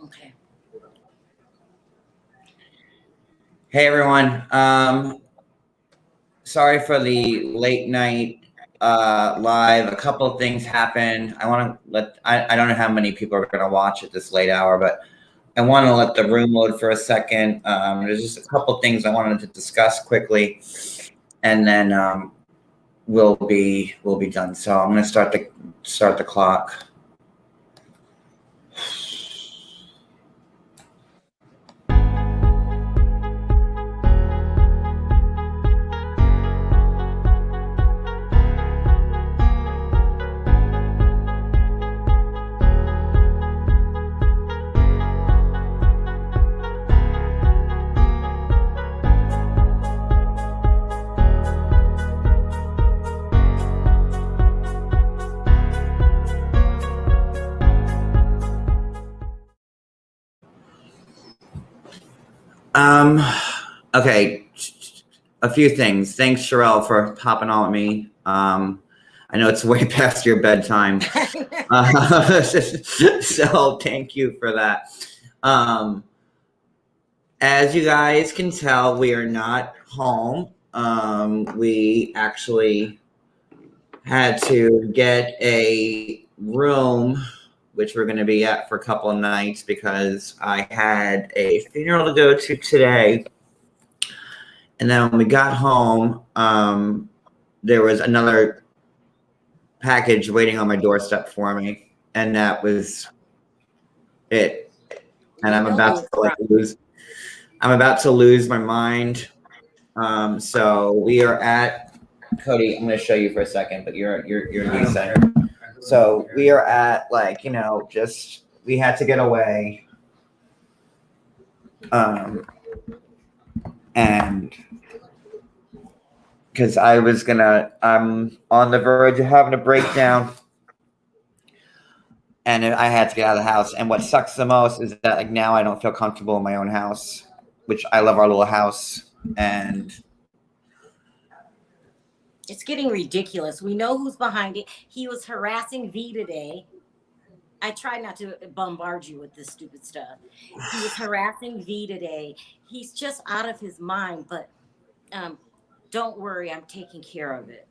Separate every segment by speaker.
Speaker 1: Okay.
Speaker 2: Hey everyone. Sorry for the late night live. A couple of things happened. I don't know how many people are going to watch at this late hour, but I want to let the room load for a second. There's just a couple of things I wanted to discuss quickly, and then we'll be done. So I'm going to start the clock. Okay, a few things. Thanks, Sherelle, for hopping on with me. I know it's way past your bedtime, so thank you for that. As you guys can tell, we are not home. We actually had to get a room, which we're going to be at for a couple of nights because I had a funeral to go to today. And then when we got home, there was another package waiting on my doorstep for me, and that was it. And I'm about to lose my mind. So we are at Cody. I'm going to show you for a second, but you're in the center. So we are at we had to get away. And because I'm on the verge of having a breakdown, and I had to get out of the house. And what sucks the most is that now I don't feel comfortable in my own house, which I love our little house. And
Speaker 1: it's getting ridiculous. We know who's behind it. He was harassing V today. I try not to bombard you with this stupid stuff. He was harassing V today. He's just out of his mind, but don't worry, I'm taking care of it.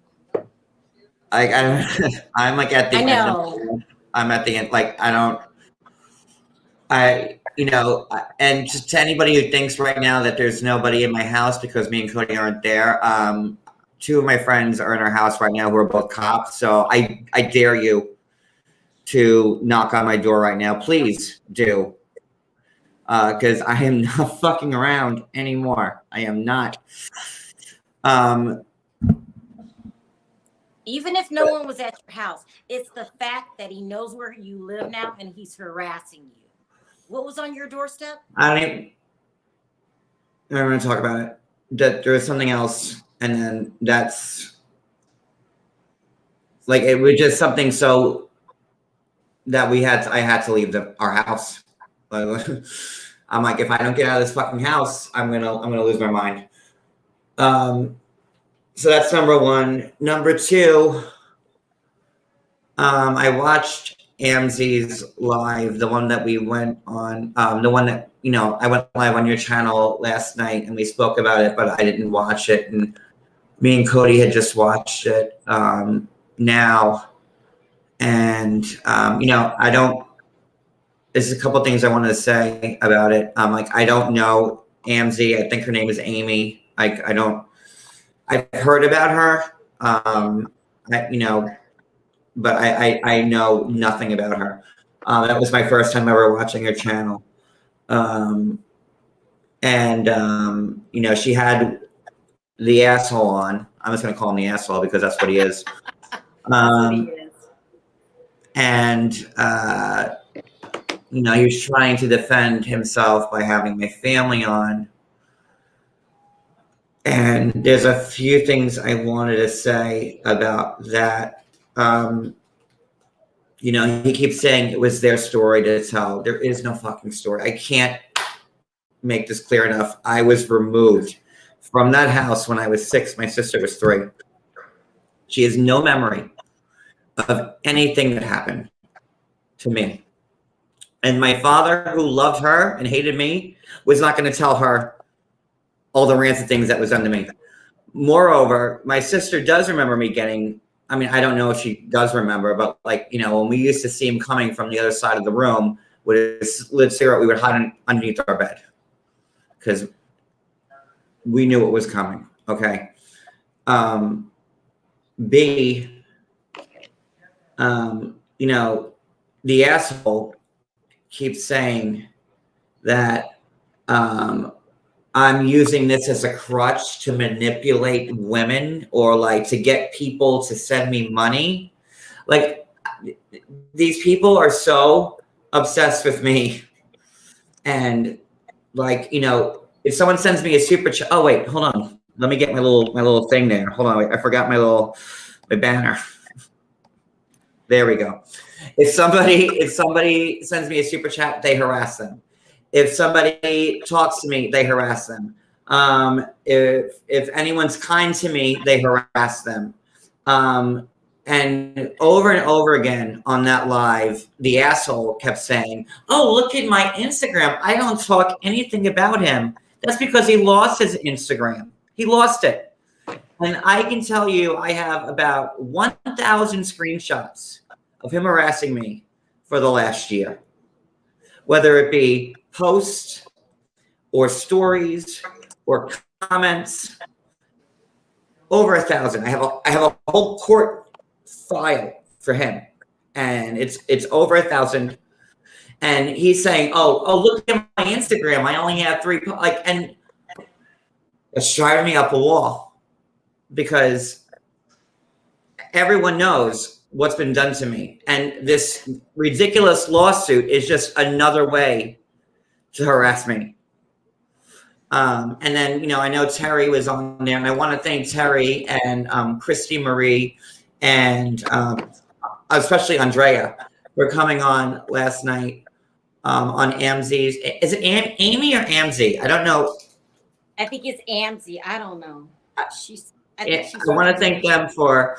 Speaker 2: I'm like at the end. I know. I'm at the end. And just to anybody who thinks right now that there's nobody in my house because me and Cody aren't there, two of my friends are in our house right now who are both cops. So I dare you to knock on my door right now. Please do. Because I am not fucking around anymore. I am not.
Speaker 1: Even if no one was at your house, it's the fact that he knows where you live now and he's harassing you. What was on your doorstep?
Speaker 2: I'm going to talk about it. That there was something else, and then that's it was just something so that I had to leave our house. I'm like, if I don't get out of this fucking house, I'm gonna lose my mind. So that's number one. Number two, I watched Amzi's live, the one that we went on, the one that, I went live on your channel last night and we spoke about it, but I didn't watch it. And me and Cody had just watched it now. And, there's a couple of things I wanted to say about it. I don't know Amzi. I think her name is Amy. I've heard about her, but I know nothing about her. That was my first time ever watching her channel. She had the asshole on. I'm just going to call him the asshole because that's what he is. And he was trying to defend himself by having my family on. And there's a few things I wanted to say about that. He keeps saying it was their story to tell. There is no fucking story. I can't make this clear enough. I was removed from that house when I was 6. My sister was 3. She has no memory of anything that happened to me. And my father, who loved her and hated me, was not going to tell her all the rancid things that was done to me. Moreover, my sister does remember me getting, I mean, I don't know if she does remember, but like, you know, when we used to see him coming from the other side of the room with his lit cigarette, we would hide underneath our bed because we knew it was coming. Okay. B, you know, the asshole keeps saying that I'm using this as a crutch to manipulate women or like to get people to send me money. Like these people are so obsessed with me. And like, you know, if someone sends me a super chat, oh wait, hold on. Let me get my little thing there. Hold on, wait, I forgot my banner. There we go. If somebody sends me a super chat, they harass them. If somebody talks to me, they harass them. If anyone's kind to me, they harass them. And over again on that live, the asshole kept saying, "Oh, look at my Instagram. I don't talk anything about him." That's because he lost his Instagram. He lost it. And I can tell you, I have about 1,000 screenshots of him harassing me for the last year, whether it be posts or stories or comments. Over 1,000. I have a whole court file for him, and it's over 1,000. And he's saying, "Oh, look at my Instagram. I only have 3." Like, and it's driving me up a wall because everyone knows what's been done to me, and this ridiculous lawsuit is just another way to harass me. And then, you know, I know Terry was on there, and I want to thank Terry and Christy Marie and especially Andrea for coming on last night on AMZ's. Is it Amy or AMZ? I don't know.
Speaker 1: I think it's AMZ. I don't know. I
Speaker 2: want to thank them for,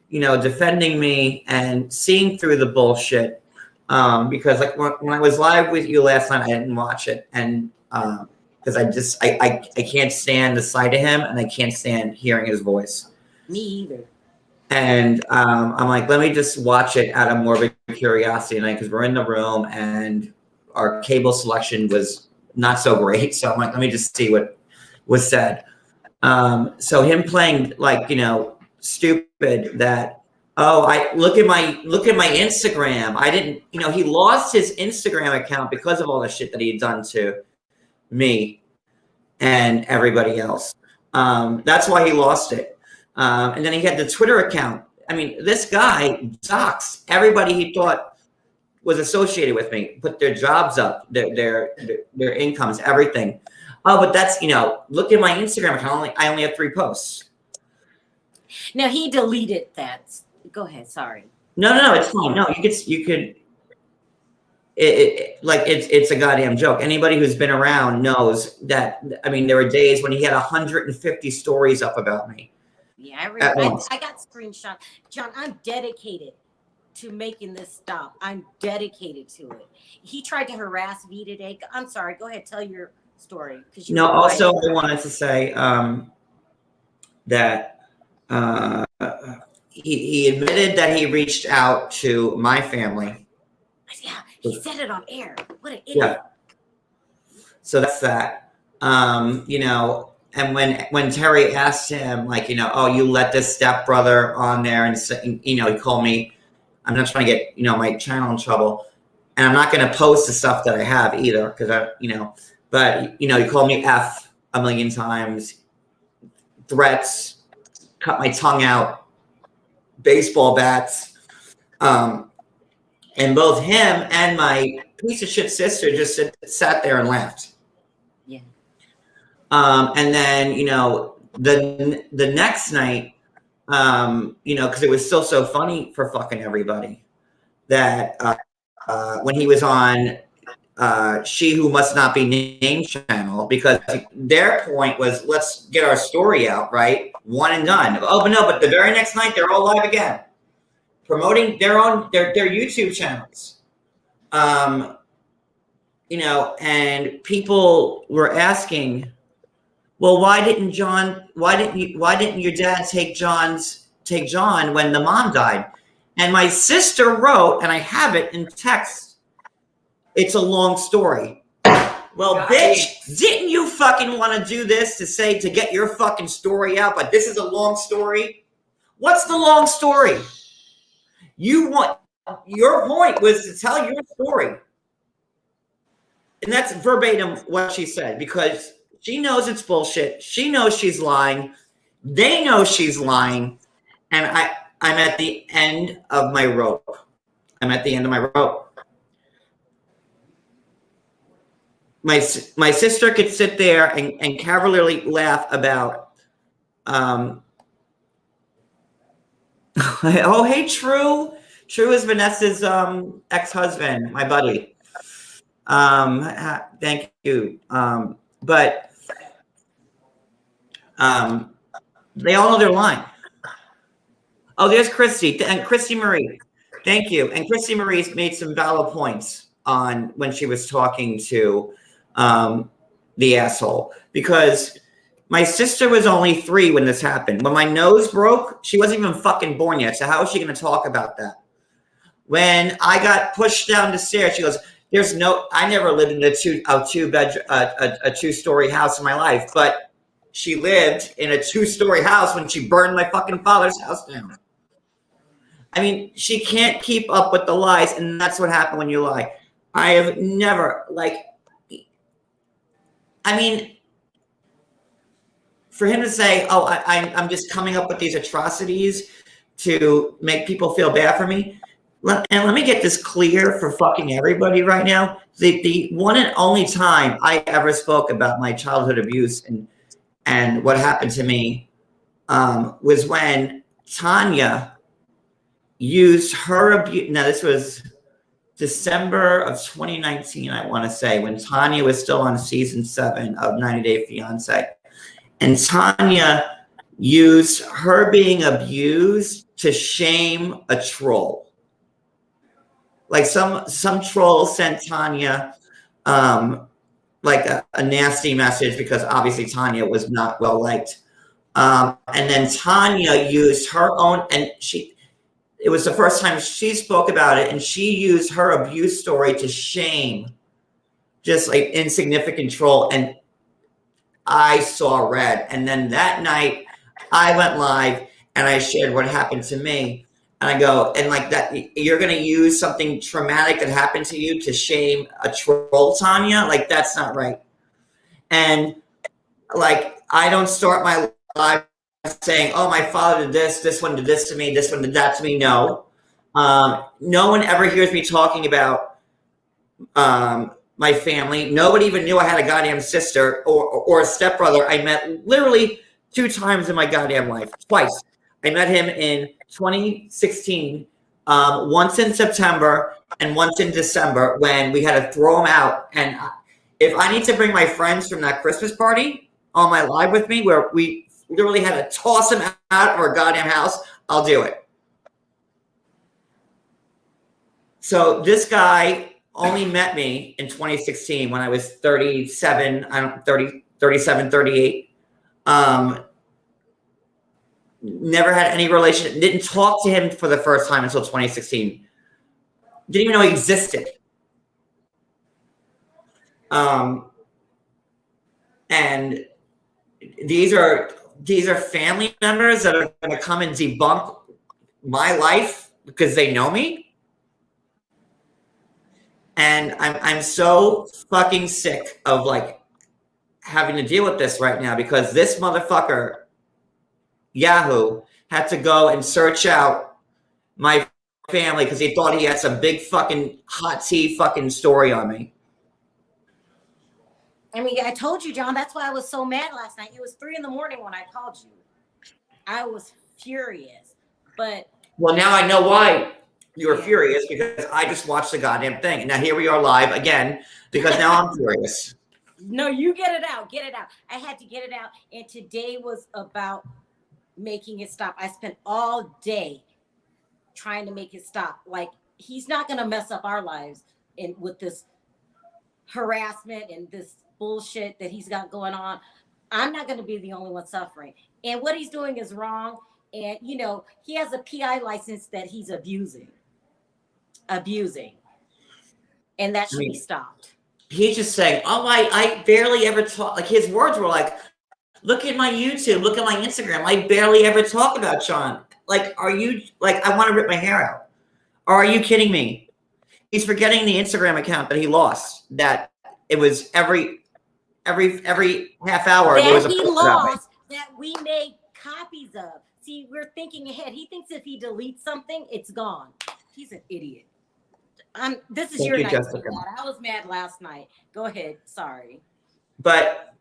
Speaker 2: you know, defending me and seeing through the bullshit. Because like when I was live with you last night, I didn't watch it, and because I can't stand the sight of him, and I can't stand hearing his voice.
Speaker 1: Me either.
Speaker 2: And I'm like, let me just watch it out of morbid curiosity tonight because we're in the room and our cable selection was not so great. So I'm like, let me just see what was said. So him playing like, you know, stupid that, oh, I look at my Instagram. I didn't, you know, he lost his Instagram account because of all the shit that he had done to me and everybody else. That's why he lost it. And then he had the Twitter account. I mean, this guy doxed everybody he thought was associated with me, put their jobs up, their incomes, everything. Oh, but that's, you know, look at my Instagram account. I only have 3 posts.
Speaker 1: No, he deleted that. Go ahead. Sorry.
Speaker 2: No, it's fine. No, you could. It's a goddamn joke. Anybody who's been around knows that. I mean, there were days when he had 150 stories up about me.
Speaker 1: Yeah, I got screenshots. John, I'm dedicated to making this stop. I'm dedicated to it. He tried to harass V today. I'm sorry. Go ahead. Tell your story.
Speaker 2: No, also I wanted to say that he admitted that he reached out to my family.
Speaker 1: Yeah, he said it on air. What an idiot.
Speaker 2: Yeah. So that's that. You know, and when Terry asked him, like, you know, oh, you let this stepbrother on there, and you know, he called me. I'm not trying to get, you know, my channel in trouble, and I'm not going to post the stuff that I have either because I, you know, but you know, he called me F a million times, threats, cut my tongue out, baseball bats, and both him and my piece of shit sister just sat there and laughed.
Speaker 1: Yeah.
Speaker 2: And then, you know, the next night, you know, because it was still so funny for fucking everybody that when he was on She Who Must Not Be Named channel, because their point was, let's get our story out, right? One and done. Oh, but no, but the very next night they're all live again, promoting their YouTube channels. you know, and people were asking, well, why didn't your dad take John when the mom died? And my sister wrote, and I have it in text, it's a long story. Well, bitch, didn't you fucking want to do this to get your fucking story out? But this is a long story. What's the long story? Your point was to tell your story. And that's verbatim what she said, because she knows it's bullshit. She knows she's lying. They know she's lying. And I'm at the end of my rope. I'm at the end of my rope. My sister could sit there and cavalierly laugh about, oh, hey, True. True is Vanessa's ex-husband, my buddy. Thank you. But they all know they're lying. Oh, there's Christy and Christy Marie. Thank you. And Christy Marie's made some valid points on when she was talking to the asshole, because my sister was only 3 when this happened. When my nose broke, she wasn't even fucking born yet. So how is she going to talk about that? When I got pushed down the stairs, she goes, I never lived in a two-story house in my life, but she lived in a 2-story house when she burned my fucking father's house down. I mean, she can't keep up with the lies, and that's what happened when you lie. I have never, for him to say, oh, I'm just coming up with these atrocities to make people feel bad for me. And let me get this clear for fucking everybody right now. The one and only time I ever spoke about my childhood abuse and what happened to me was when Tanya used her abuse. Now, this was December of 2019, I want to say, when Tanya was still on season 7 of 90 Day Fiance. And Tanya used her being abused to shame a troll. Like some troll sent Tanya a nasty message, because obviously Tanya was not well liked. And then Tanya used her own, and it was the first time she spoke about it, and she used her abuse story to shame just like insignificant troll. And I saw red. And then that night I went live and I shared what happened to me. And I go, and like that, you're going to use something traumatic that happened to you to shame a troll, Tanya? Like, that's not right. And like, I don't start my live saying, oh, my father did this one did this to me, this one did that to me. No. No one ever hears me talking about my family. Nobody even knew I had a goddamn sister or a stepbrother I met literally 2 times in my goddamn life. Twice. I met him in 2016, once in September and once in December, when we had to throw him out. And if I need to bring my friends from that Christmas party on my live with me, where we literally had to toss him out of our goddamn house, I'll do it. So this guy only met me in 2016 when I was 37, 38. Never had any relationship. Didn't talk to him for the first time until 2016. Didn't even know he existed. And these are family members that are going to come and debunk my life because they know me. And I'm so fucking sick of like having to deal with this right now, because this motherfucker Yahoo had to go and search out my family because he thought he had some big fucking hot tea fucking story on me.
Speaker 1: I mean, I told you, John, that's why I was so mad last night. It was 3 a.m. when I called you. I was furious. But
Speaker 2: well, now I know why you were furious, because I just watched the goddamn thing. And now here we are live again, because now I'm furious.
Speaker 1: No, you get it out. Get it out. I had to get it out. And today was about making it stop. I spent all day trying to make it stop. Like, he's not going to mess up our lives with this harassment and this bullshit that he's got going on. I'm not going to be the only one suffering. And what he's doing is wrong. And, you know, he has a PI license that he's abusing. And that should be stopped.
Speaker 2: He's just saying, oh, I barely ever talk. Like, his words were like, look at my YouTube, look at my Instagram. I barely ever talk about Sean. Like, are you, like, I want to rip my hair out. Or are you kidding me? He's forgetting the Instagram account that he lost. That it was every half hour. There was a
Speaker 1: he lost that we made copies of. See, we're thinking ahead. He thinks if he deletes something, it's gone. He's an idiot. This is your night. I was mad last night. Go ahead. Sorry.
Speaker 2: But,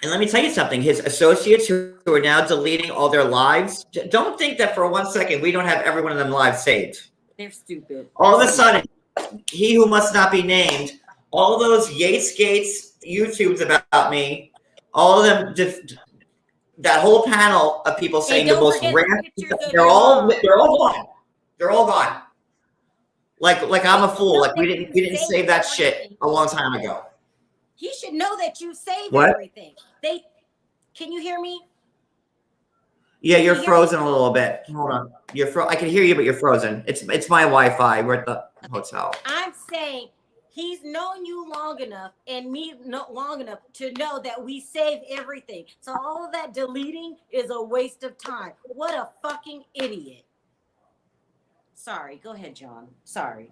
Speaker 2: and let me tell you something. His associates who are now deleting all their lives, don't think that for 1 second we don't have every one of them lives saved.
Speaker 1: They're stupid.
Speaker 2: All of a sudden, he who must not be named, all those Yates Gates YouTubes about me, all of them, just that whole panel of people saying the most random, they're all gone. They're all gone. Like I'm a fool. Like we didn't save that shit a long time ago.
Speaker 1: He should know that you saved everything. Can you hear me?
Speaker 2: Yeah, you're frozen a little bit. Hold on. I can hear you, but you're frozen. It's my Wi-Fi. We're at the hotel.
Speaker 1: I'm saying he's known you long enough and me not long enough to know that we save everything. So all of that deleting is a waste of time. What a fucking idiot. Sorry, go ahead, John. Sorry.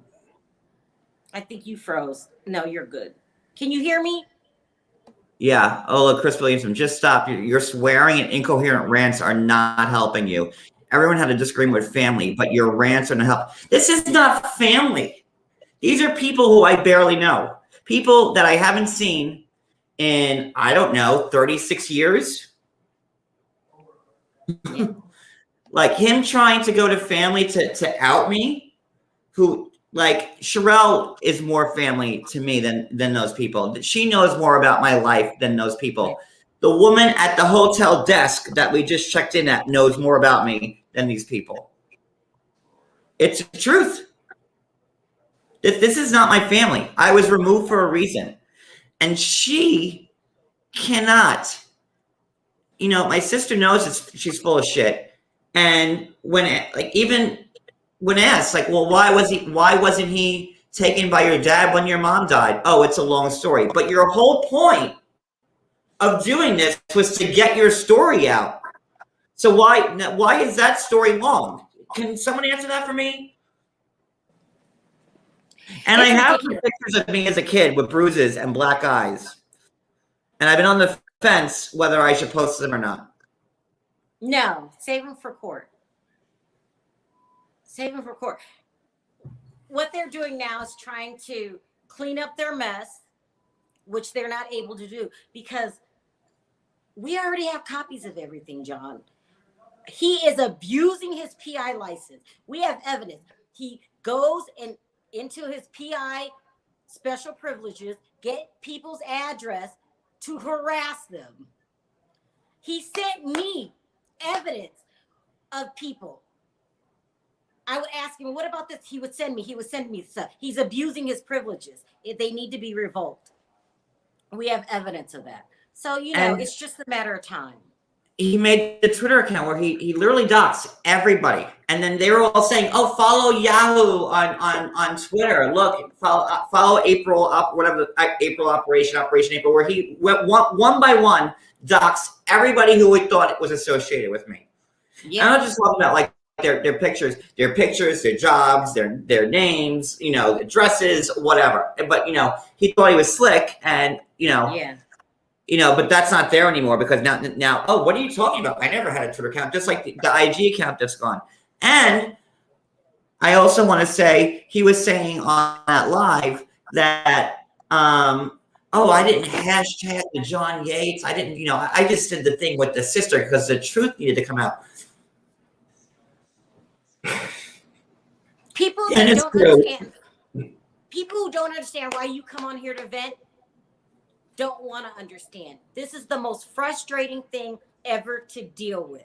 Speaker 1: I think you froze. No, you're good. Can you hear me?
Speaker 2: Yeah. Oh, look, Chris Williamson, just stop. Your swearing and incoherent rants are not helping you. Everyone had a disagreement with family, but your rants are not helping. This is not family. These are people who I barely know. People that I haven't seen in, I don't know, 36 years. Yeah. Like him trying to go to family to out me, who, like, Sherelle is more family to me than those people. She knows more about my life than those people. The woman at the hotel desk that we just checked in at knows more about me than these people. It's the truth. This is not my family. I was removed for a reason. And she cannot, you know, my sister knows she's full of shit. And when asked, like, well, why wasn't he taken by your dad when your mom died? Oh, it's a long story. But your whole point of doing this was to get your story out. So why is that story long? Can someone answer that for me? And I have some pictures of me as a kid with bruises and black eyes. And I've been on the fence whether I should post them or not.
Speaker 1: No, save them for court. Save them for court. What they're doing now is trying to clean up their mess, which they're not able to do because we already have copies of everything, John. He is abusing his PI license. We have evidence. He goes into his PI special privileges, get people's address to harass them. He sent me evidence of people. I would ask him, what about this? He would send me stuff. He's abusing his privileges. They need to be revoked. We have evidence of that. So, you know, it's just a matter of time.
Speaker 2: He made the Twitter account where he literally doxed everybody. And then they were all saying, oh, follow Yahoo on Twitter. Look, follow April, April Operation April, where he went one by one, doxed everybody who he thought was associated with me. Yeah. I'm not just talking about like their pictures, their jobs, their names, you know, addresses, whatever. But, you know, he thought he was slick and, you know.
Speaker 1: Yeah.
Speaker 2: You know, but that's not there anymore because now, oh, what are you talking about? I never had a Twitter account, just like the IG account that's gone. And I also want to say, he was saying on that live that, oh, I didn't hashtag the John Yates. I didn't, you know, I just did the thing with the sister because the truth needed to come out.
Speaker 1: People that don't understand. People who don't understand why you come on here to vent don't want to understand. This is the most frustrating thing ever to deal with.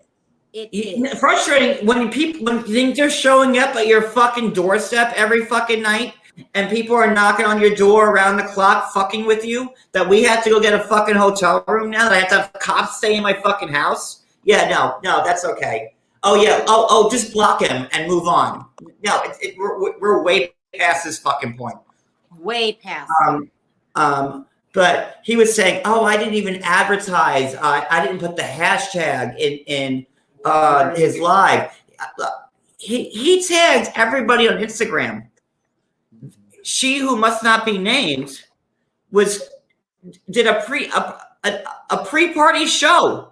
Speaker 1: It is
Speaker 2: frustrating when things are showing up at your fucking doorstep every fucking night and people are knocking on your door around the clock fucking with you, that we have to go get a fucking hotel room now, that I have to have cops stay in my fucking house? Yeah, no, that's okay. Oh, yeah, just block him and move on. No, we're way past this fucking point.
Speaker 1: Way past.
Speaker 2: But he was saying, oh, I didn't even advertise. I didn't put the hashtag in his live. He tagged everybody on Instagram. She who must not be named did a pre-party show.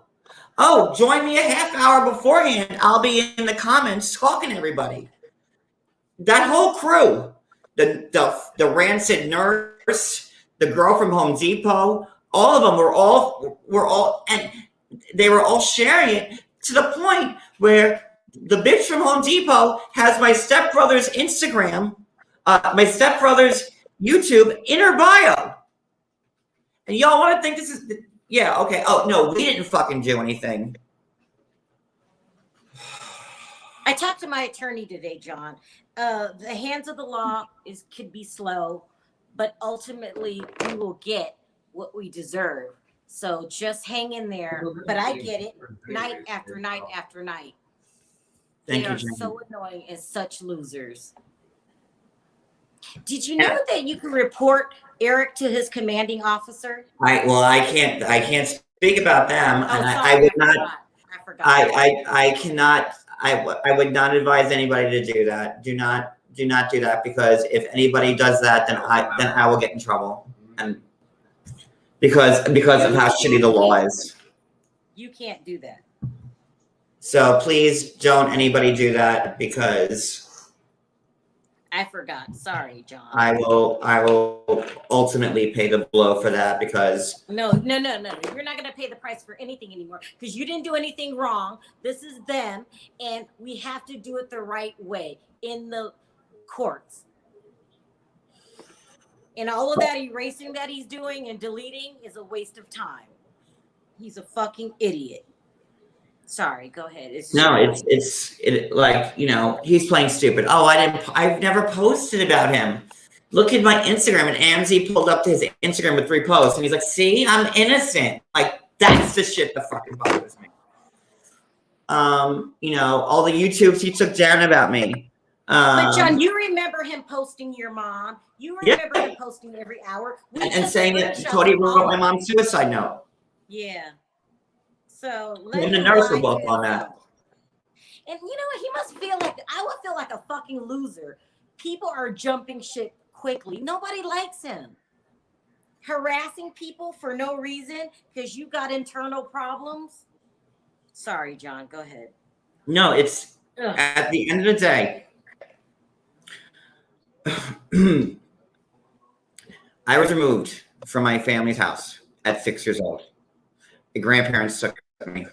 Speaker 2: Oh, join me a half hour beforehand. I'll be in the comments talking to everybody. That whole crew, the rancid nurse, the girl from Home Depot, all of them were all, and they were all sharing it to the point where the bitch from Home Depot has my stepbrother's Instagram, my stepbrother's YouTube in her bio. And y'all want to think this is, yeah, okay. Oh, no, we didn't fucking do anything.
Speaker 1: I talked to my attorney today, John. The hands of the law could be slow, but ultimately we will get what we deserve. So just hang in there. But I get it night after night after night. They are so annoying and such losers. Did you know that you can report Eric to his commanding officer?
Speaker 2: I can't speak about them, and I would not. I forgot. I cannot. I would not advise anybody to do that. Do not do that, because if anybody does that, then I will get in trouble, and because of how shitty the law is.
Speaker 1: You can't do that.
Speaker 2: So please don't anybody do that, because
Speaker 1: I forgot. Sorry, John.
Speaker 2: I will ultimately pay the blow for that, because
Speaker 1: No. You're not going to pay the price for anything anymore, because you didn't do anything wrong. This is them, and we have to do it the right way in the courts. And all of that erasing that he's doing and deleting is a waste of time. He's a fucking idiot. Sorry, go ahead.
Speaker 2: It's like, you know, he's playing stupid. Oh, I've never posted about him. Look at my Instagram, and Amzi pulled up to his Instagram with 3 posts, and he's like, see, I'm innocent. Like, that's the shit that fucking bothers me. You know, all the YouTubes he took down about me.
Speaker 1: But John, you remember him posting your mom. You remember him posting every hour.
Speaker 2: And saying that Cody wrote my mom's suicide note.
Speaker 1: Yeah. So
Speaker 2: and the nurse were both on that.
Speaker 1: And you know what? He must feel like, I would feel like a fucking loser. People are jumping shit quickly. Nobody likes him. Harassing people for no reason because you got internal problems. Sorry, John. Go ahead.
Speaker 2: No, it's at the end of the day. I was removed from my family's house at 6 years old. The grandparents took me.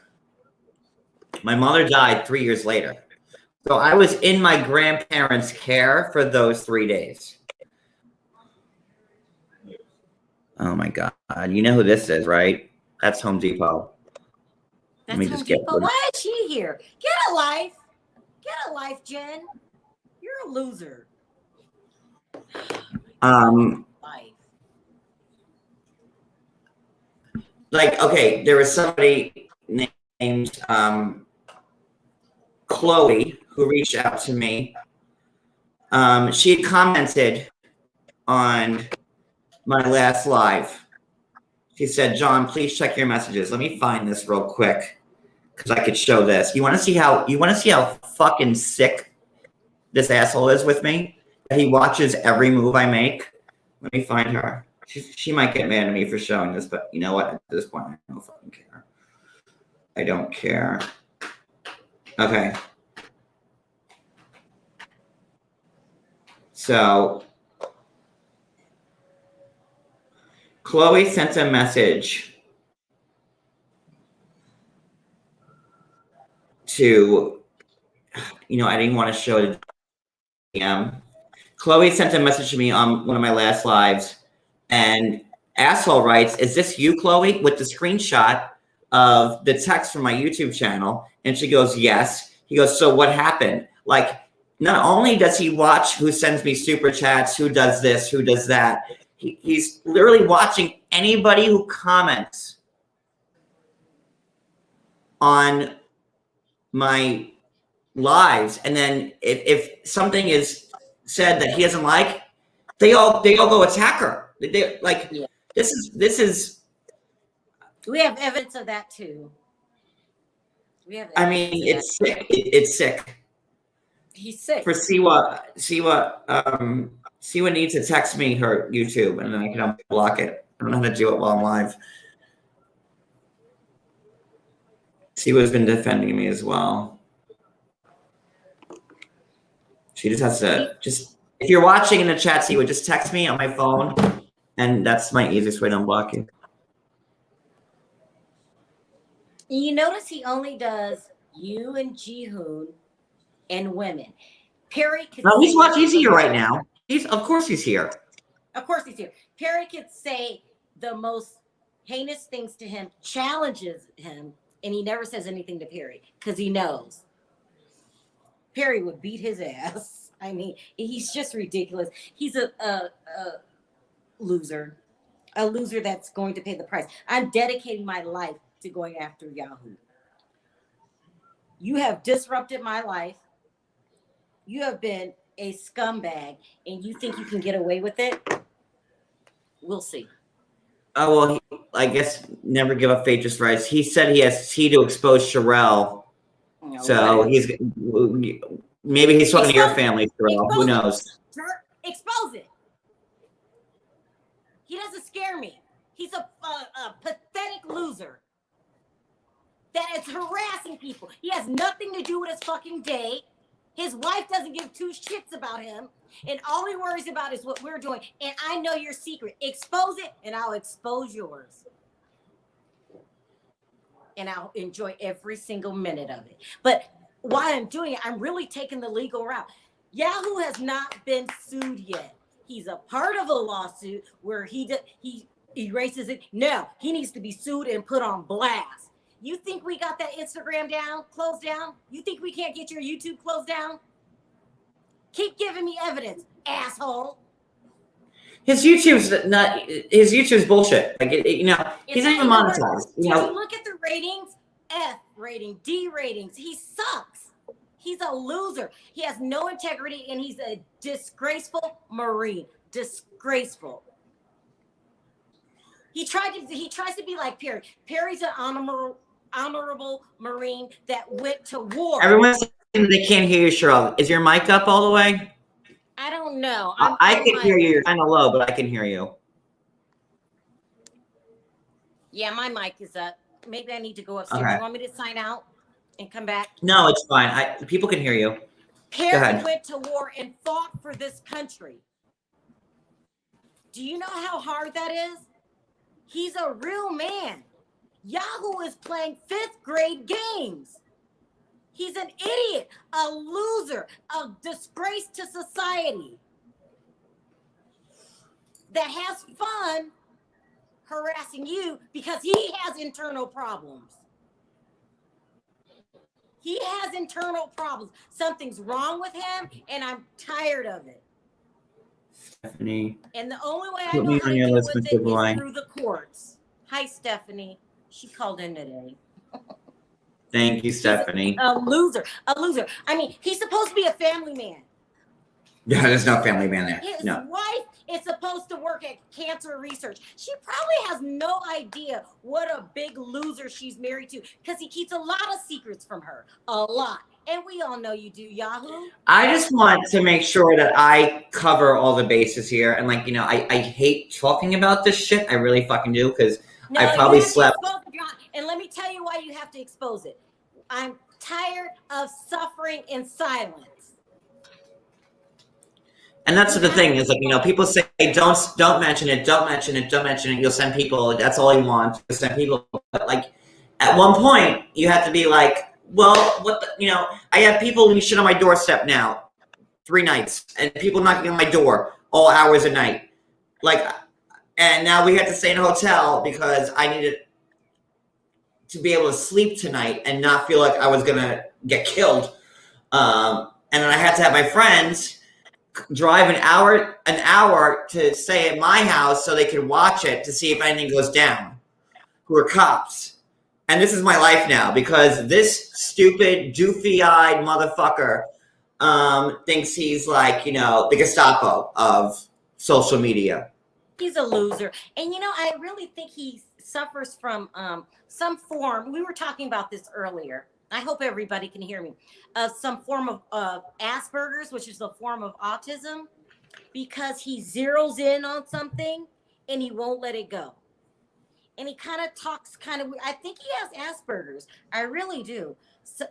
Speaker 2: My mother died 3 years later. So I was in my grandparents' care for those 3 days. Oh my God. You know who this is, right? That's Home Depot.
Speaker 1: Let me just get Depot. Why is she here? Get a life. Get a life, Jen. You're a loser. Life.
Speaker 2: Like, okay, there was somebody named Chloe who reached out to me. She had commented on my last live. She said, John, please check your messages. Let me find this real quick, because I could show this. You want to see how fucking sick this asshole is with me? He watches every move I make. Let me find her. She might get mad at me for showing this, but you know what? At this point, I don't fucking care. I don't care. Okay. So Chloe sent a message to, you know, I didn't want to show it. Chloe sent a message to me on one of my last lives, and asshole writes, is this you, Chloe? With the screenshot of the text from my YouTube channel. And she goes, yes. He goes, so what happened? Like, not only does he watch who sends me super chats, who does this, who does that, he's literally watching anybody who comments on my lives. And then if something is said that he doesn't like, they all go attack her. They like,
Speaker 1: Yeah.
Speaker 2: this is.
Speaker 1: We have evidence of that too. We have.
Speaker 2: I mean, it's sick. It's sick.
Speaker 1: He's sick.
Speaker 2: For Siwa needs to text me her YouTube, and then I can unblock it. I don't know how to do it while I'm live. Siwa's been defending me as well. She just has to if you're watching in the chat, Siwa, just text me on my phone, and that's my easiest way to unblock you.
Speaker 1: You notice he only does you and Jihoon and women. Perry could.
Speaker 2: No, he's here right now. Of course he's here.
Speaker 1: Of course he's here. Perry could say the most heinous things to him, challenges him, and he never says anything to Perry because he knows Perry would beat his ass. I mean, he's just ridiculous. He's a loser, that's going to pay the price. I'm dedicating my life to going after Yahoo. You have disrupted my life. You have been a scumbag, and you think you can get away with it? We'll see.
Speaker 2: Oh, well, I guess never give up fate just rise. He said he has tea to expose Sherelle. So maybe he's talking to your family, Sherelle. Who knows?
Speaker 1: Expose it. He doesn't scare me. He's a pathetic loser that is harassing people. He has nothing to do with his fucking day. His wife doesn't give two shits about him. And all he worries about is what we're doing. And I know your secret. Expose it, and I'll expose yours. And I'll enjoy every single minute of it. But while I'm doing it, I'm really taking the legal route. Yahoo has not been sued yet. He's a part of a lawsuit where he erases it. No, he needs to be sued and put on blast. You think we got that Instagram closed down? You think we can't get your YouTube closed down? Keep giving me evidence, asshole.
Speaker 2: His YouTube's bullshit. Like he's not even monetized.
Speaker 1: Did you look at the ratings? F rating, D ratings. He sucks. He's a loser. He has no integrity, and he's a disgraceful Marine. Disgraceful. He tries to be like Perry. Perry's an honorable Marine that went to war.
Speaker 2: Everyone's saying they can't hear you, Cheryl. Is your mic up all the way?
Speaker 1: I don't know.
Speaker 2: I can hear you. You're kind of low, but I can hear you.
Speaker 1: Yeah, my mic is up. Maybe I need to go upstairs.
Speaker 2: Okay.
Speaker 1: You want me to sign out and come back?
Speaker 2: No, it's fine. People can hear you.
Speaker 1: Perry went to war and fought for this country. Do you know how hard that is? He's a real man. Yahoo is playing 5th grade games. He's an idiot, a loser, a disgrace to society that has fun harassing you because he has internal problems. He has internal problems. Something's wrong with him, and I'm tired of it.
Speaker 2: Stephanie.
Speaker 1: And the only way I know how to deal with it is through the courts. Hi, Stephanie. She called in today.
Speaker 2: Thank you, Stephanie.
Speaker 1: A loser. I mean, he's supposed to be a family man.
Speaker 2: Yeah, there's no family man there.
Speaker 1: His
Speaker 2: No.
Speaker 1: wife is supposed to work at cancer research. She probably has no idea what a big loser she's married to because he keeps a lot of secrets from her. A lot. And we all know you do, Yahoo.
Speaker 2: I just want to make sure that I cover all the bases here. And I hate talking about this shit. I really fucking do because I probably slept.
Speaker 1: And let me tell you why you have to expose it. I'm tired of suffering in silence.
Speaker 2: And that's the thing is people say don't mention it, don't mention it, don't mention it. You'll send people. That's all you want. You'll send people. But at one point you have to be like, well, what I have people leaving shit on my doorstep now, 3 nights, and people knocking on my door all hours of night. And now we had to stay in a hotel because I needed to be able to sleep tonight and not feel like I was gonna get killed. and then I had to have my friends drive an hour to stay at my house so they could watch it to see if anything goes down. Who are cops. And this is my life now because this stupid, doofy-eyed motherfucker thinks he's like, the Gestapo of social media.
Speaker 1: He's a loser. And I really think he suffers from some form. We were talking about this earlier. I hope everybody can hear me. Some form of Asperger's, which is a form of autism, because he zeroes in on something and he won't let it go. And he kind of talks kind of, I think he has Asperger's. I really do. So,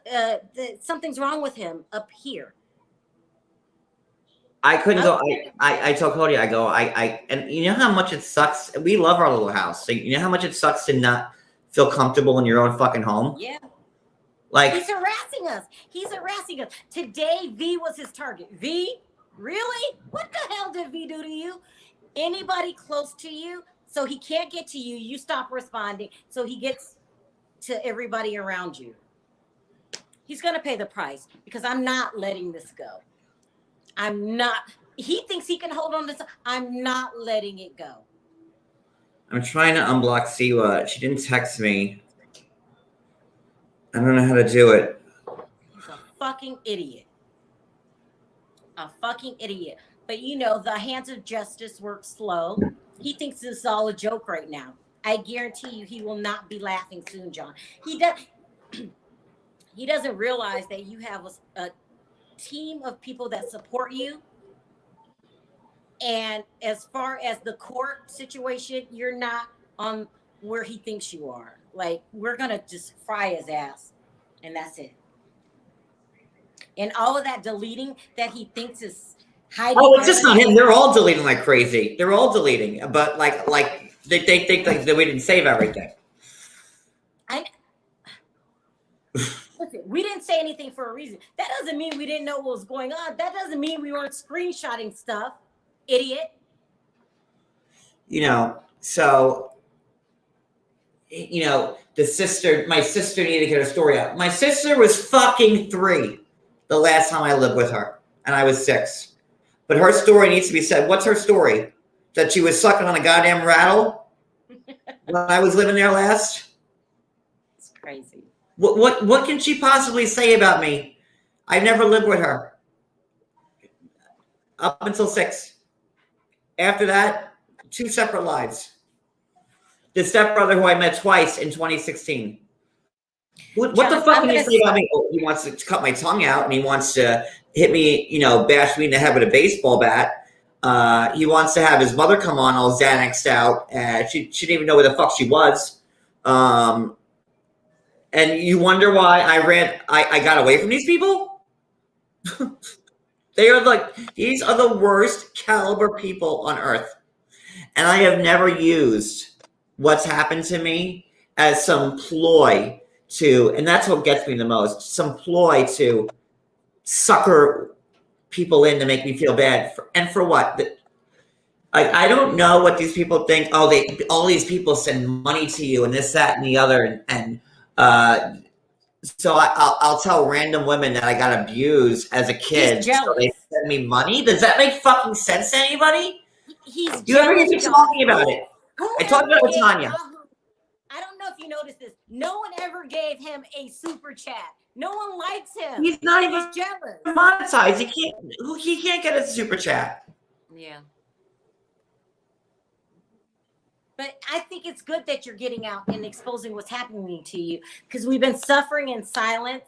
Speaker 1: something's wrong with him up here.
Speaker 2: I couldn't go. I told Cody, and you know how much it sucks. We love our little house. So you know how much it sucks to not feel comfortable in your own fucking home?
Speaker 1: Yeah.
Speaker 2: Like,
Speaker 1: he's harassing us. He's harassing us. Today, V was his target. V? Really? What the hell did V do to you? Anybody close to you? So he can't get to you. You stop responding. So he gets to everybody around you. He's going to pay the price because I'm not letting this go. I'm not. He thinks he can hold on to something. I'm not letting it go.
Speaker 2: I'm trying to unblock Siwa. She didn't text me. I don't know how to do it.
Speaker 1: He's a fucking idiot. A fucking idiot. But the hands of justice work slow. He thinks this is all a joke right now. I guarantee you he will not be laughing soon, John. He doesn't realize that you have a team of people that support you. And as far as the court situation, you're not on where he thinks you are. Like, we're going to just fry his ass. And that's it. And all of that deleting that he thinks is hiding.
Speaker 2: Oh, it's just not him. They're all deleting like crazy. They're all deleting. But like they think like that we didn't save everything.
Speaker 1: Listen, we didn't say anything for a reason. That doesn't mean we didn't know what was going on. That doesn't mean we weren't screenshotting stuff. Idiot.
Speaker 2: So my sister needed to get her story out. My sister was fucking 3 the last time I lived with her, and I was 6. But her story needs to be said. What's her story? That she was sucking on a goddamn rattle when I was living there last?
Speaker 1: It's crazy.
Speaker 2: What can she possibly say about me? I never lived with her. Up until 6. After that, 2 separate lives. The stepbrother who I met twice in 2016. What the fuck can you say about me? Oh, he wants to cut my tongue out and he wants to hit me, bash me in the head with a baseball bat. He wants to have his mother come on all Xanaxed out. She didn't even know where the fuck she was. And you wonder why I got away from these people? These are the worst caliber people on earth. And I have never used what's happened to me as some ploy and that's what gets me the most, some ploy to sucker people in to make me feel bad. For what? I don't know what these people think. Oh, all these people send money to you and this, that, and the other. So I'll tell random women that I got abused as a kid. So they send me money. Does that make fucking sense to anybody? You ever hear me talking about it? I talked about it with Tanya.
Speaker 1: I don't know if you noticed this. No one ever gave him a super chat. No one likes him.
Speaker 2: He's not even
Speaker 1: jealous.
Speaker 2: Monetized. He can't get a super chat.
Speaker 1: Yeah. But I think it's good that you're getting out and exposing what's happening to you, because we've been suffering in silence,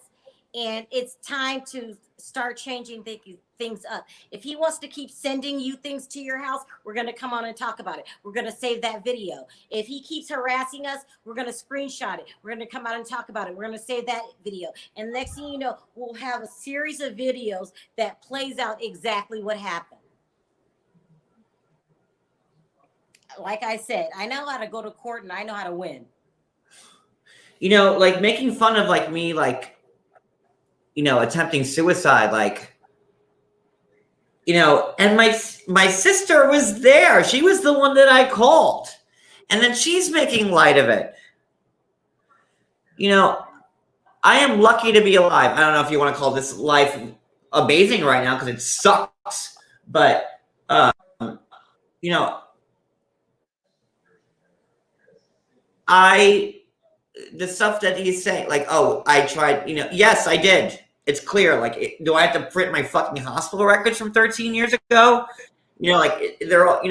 Speaker 1: and it's time to start changing things up. If he wants to keep sending you things to your house, we're going to come on and talk about it. We're going to save that video. If he keeps harassing us, we're going to screenshot it. We're going to come out and talk about it. We're going to save that video. And next thing you know, we'll have a series of videos that plays out exactly what happened. Like I said, I know how to go to court and I know how to win.
Speaker 2: Like making fun of me, attempting suicide, and my sister was there. She was the one that I called. And then she's making light of it. I am lucky to be alive. I don't know if you want to call this life amazing right now because it sucks. But you know, the stuff that he's saying, like, oh, I tried, yes, I did. It's clear. Like, do I have to print my fucking hospital records from 13 years ago? They're all,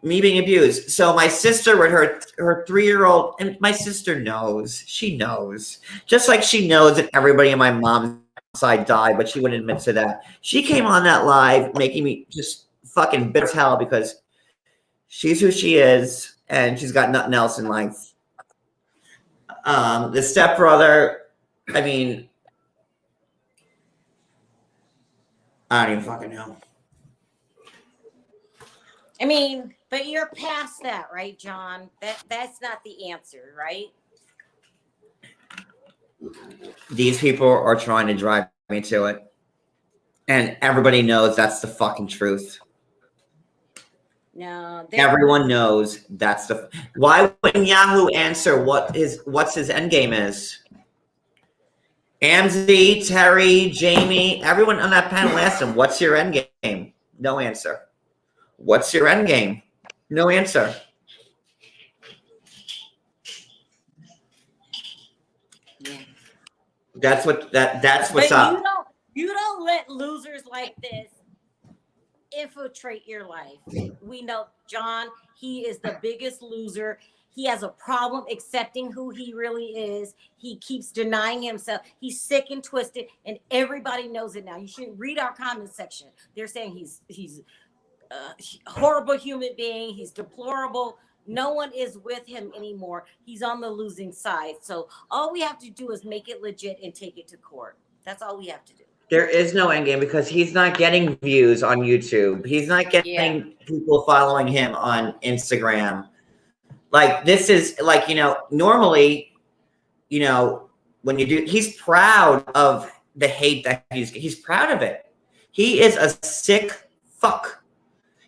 Speaker 2: me being abused. So my sister with her 3-year-old, and my sister knows, she knows, just like she knows that everybody on my mom's side died, but she wouldn't admit to that. She came on that live making me just fucking bitter as hell because she's who she is and she's got nothing else in life. The stepbrother, I mean, I don't even fucking know.
Speaker 1: I mean, but you're past that, right, John? That's not the answer, right?
Speaker 2: These people are trying to drive me to it. And everybody knows that's the fucking truth.
Speaker 1: No,
Speaker 2: everyone knows that's the. Why wouldn't Yahoo answer what's his end game is? Amzi, Terry, Jamie, everyone on that panel asked him, "What's your end game?" No answer. What's your end game? No answer.
Speaker 1: Yeah.
Speaker 2: That's what's up.
Speaker 1: You don't let losers like this infiltrate your life. We know John, he is the biggest loser. He has a problem accepting who he really is. He keeps denying himself. He's sick and twisted, and everybody knows it now. You should read our comment section. They're saying he's a horrible human being. He's deplorable. No one is with him anymore. He's on the losing side. So all we have to do is make it legit and take it to court. That's all we have to do.
Speaker 2: There is no end game because he's not getting views on YouTube. He's not getting people following him on Instagram. Like, this is like, normally, when you do, he's proud of the hate that he's proud of it. He is a sick fuck.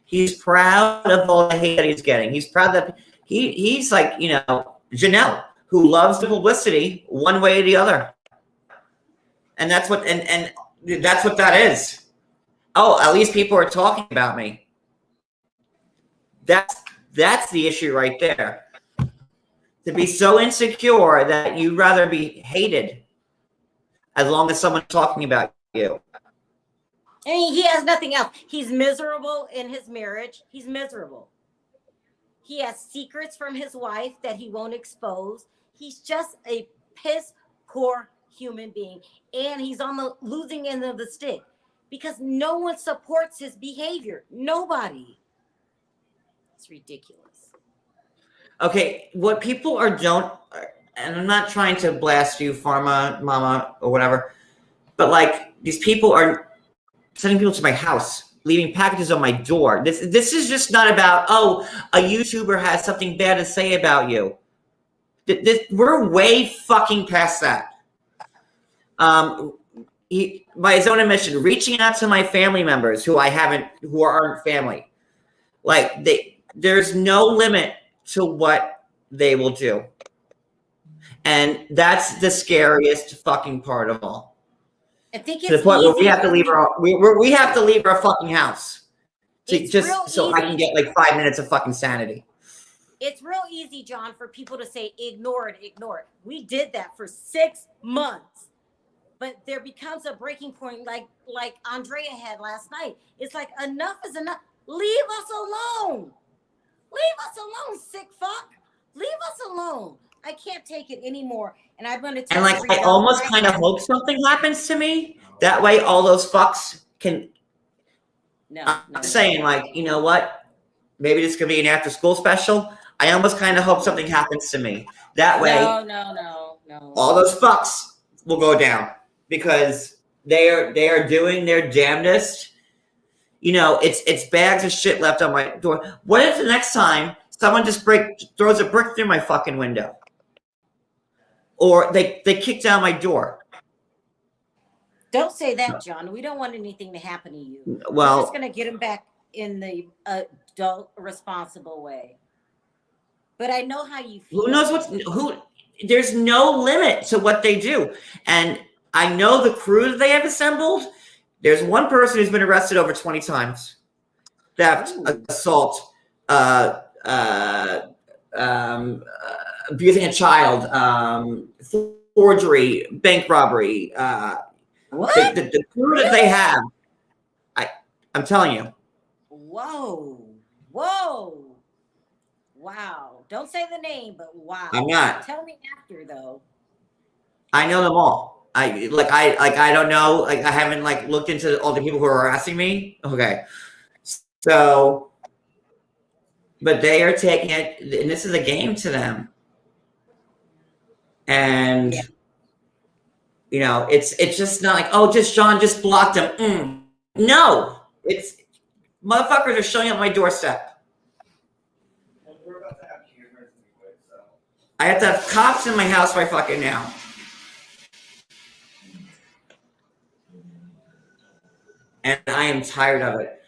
Speaker 2: He's proud of all the hate that he's getting. He's proud that he's like, Janelle, who loves the publicity one way or the other. And that's what, and that's what that is. Oh, at least people are talking about me. That's the issue right there. To be so insecure that you'd rather be hated as long as someone's talking about you.
Speaker 1: I mean, he has nothing else. He's miserable in his marriage. He's miserable. He has secrets from his wife that he won't expose. He's just a piss poor human being. And he's on the losing end of the stick because no one supports his behavior. Nobody. It's ridiculous.
Speaker 2: Okay, what people don't, and I'm not trying to blast you, Pharma Mama, or whatever, but like, these people are sending people to my house, leaving packages on my door. This is just not about, oh, a YouTuber has something bad to say about you. We're way fucking past that. By his own admission, reaching out to my family members who aren't family, like there's no limit to what they will do, and that's the scariest fucking part of all.
Speaker 1: I think
Speaker 2: to the point where we have to leave we have to leave our fucking house so I can get like 5 minutes of fucking sanity.
Speaker 1: It's real easy, John, for people to say ignore it. We did that for 6 months. But there becomes a breaking point like Andrea had last night. It's like, enough is enough. Leave us alone. Leave us alone, sick fuck. Leave us alone. I can't take it anymore. And I'm going to tell you.
Speaker 2: And I almost kind of hope something happens to me. That way all those fucks can. I'm saying, like, you know what? Maybe this could be an after school special. I almost kind of hope something happens to me. That way.
Speaker 1: No.
Speaker 2: All those fucks will go down. Because they are doing their damnedest. It's bags of shit left on my door. What if the next time someone just throws a brick through my fucking window? Or they kick down my door?
Speaker 1: Don't say that, John. We don't want anything to happen to you.
Speaker 2: Well,
Speaker 1: we're just going to get them back in the adult, responsible way. But I know how you feel.
Speaker 2: Who knows there's no limit to what they do. And I know the crew that they have assembled. There's one person who's been arrested over 20 times. Theft, assault, abusing a child, forgery, bank robbery.
Speaker 1: What?
Speaker 2: The crew that they have, I'm telling you.
Speaker 1: Whoa. Wow. Don't say the name, but wow.
Speaker 2: I'm not.
Speaker 1: Tell me after though.
Speaker 2: I know them all. I don't know. Like I haven't like looked into all the people who are harassing me. Okay. So, but they are taking it, and this is a game to them. And you know, it's just not like, oh, just John just blocked him. No, it's motherfuckers are showing up my doorstep.
Speaker 3: We're about to have cameras anyway, so.
Speaker 2: I have to have cops in my house by fucking now. And I am tired of it.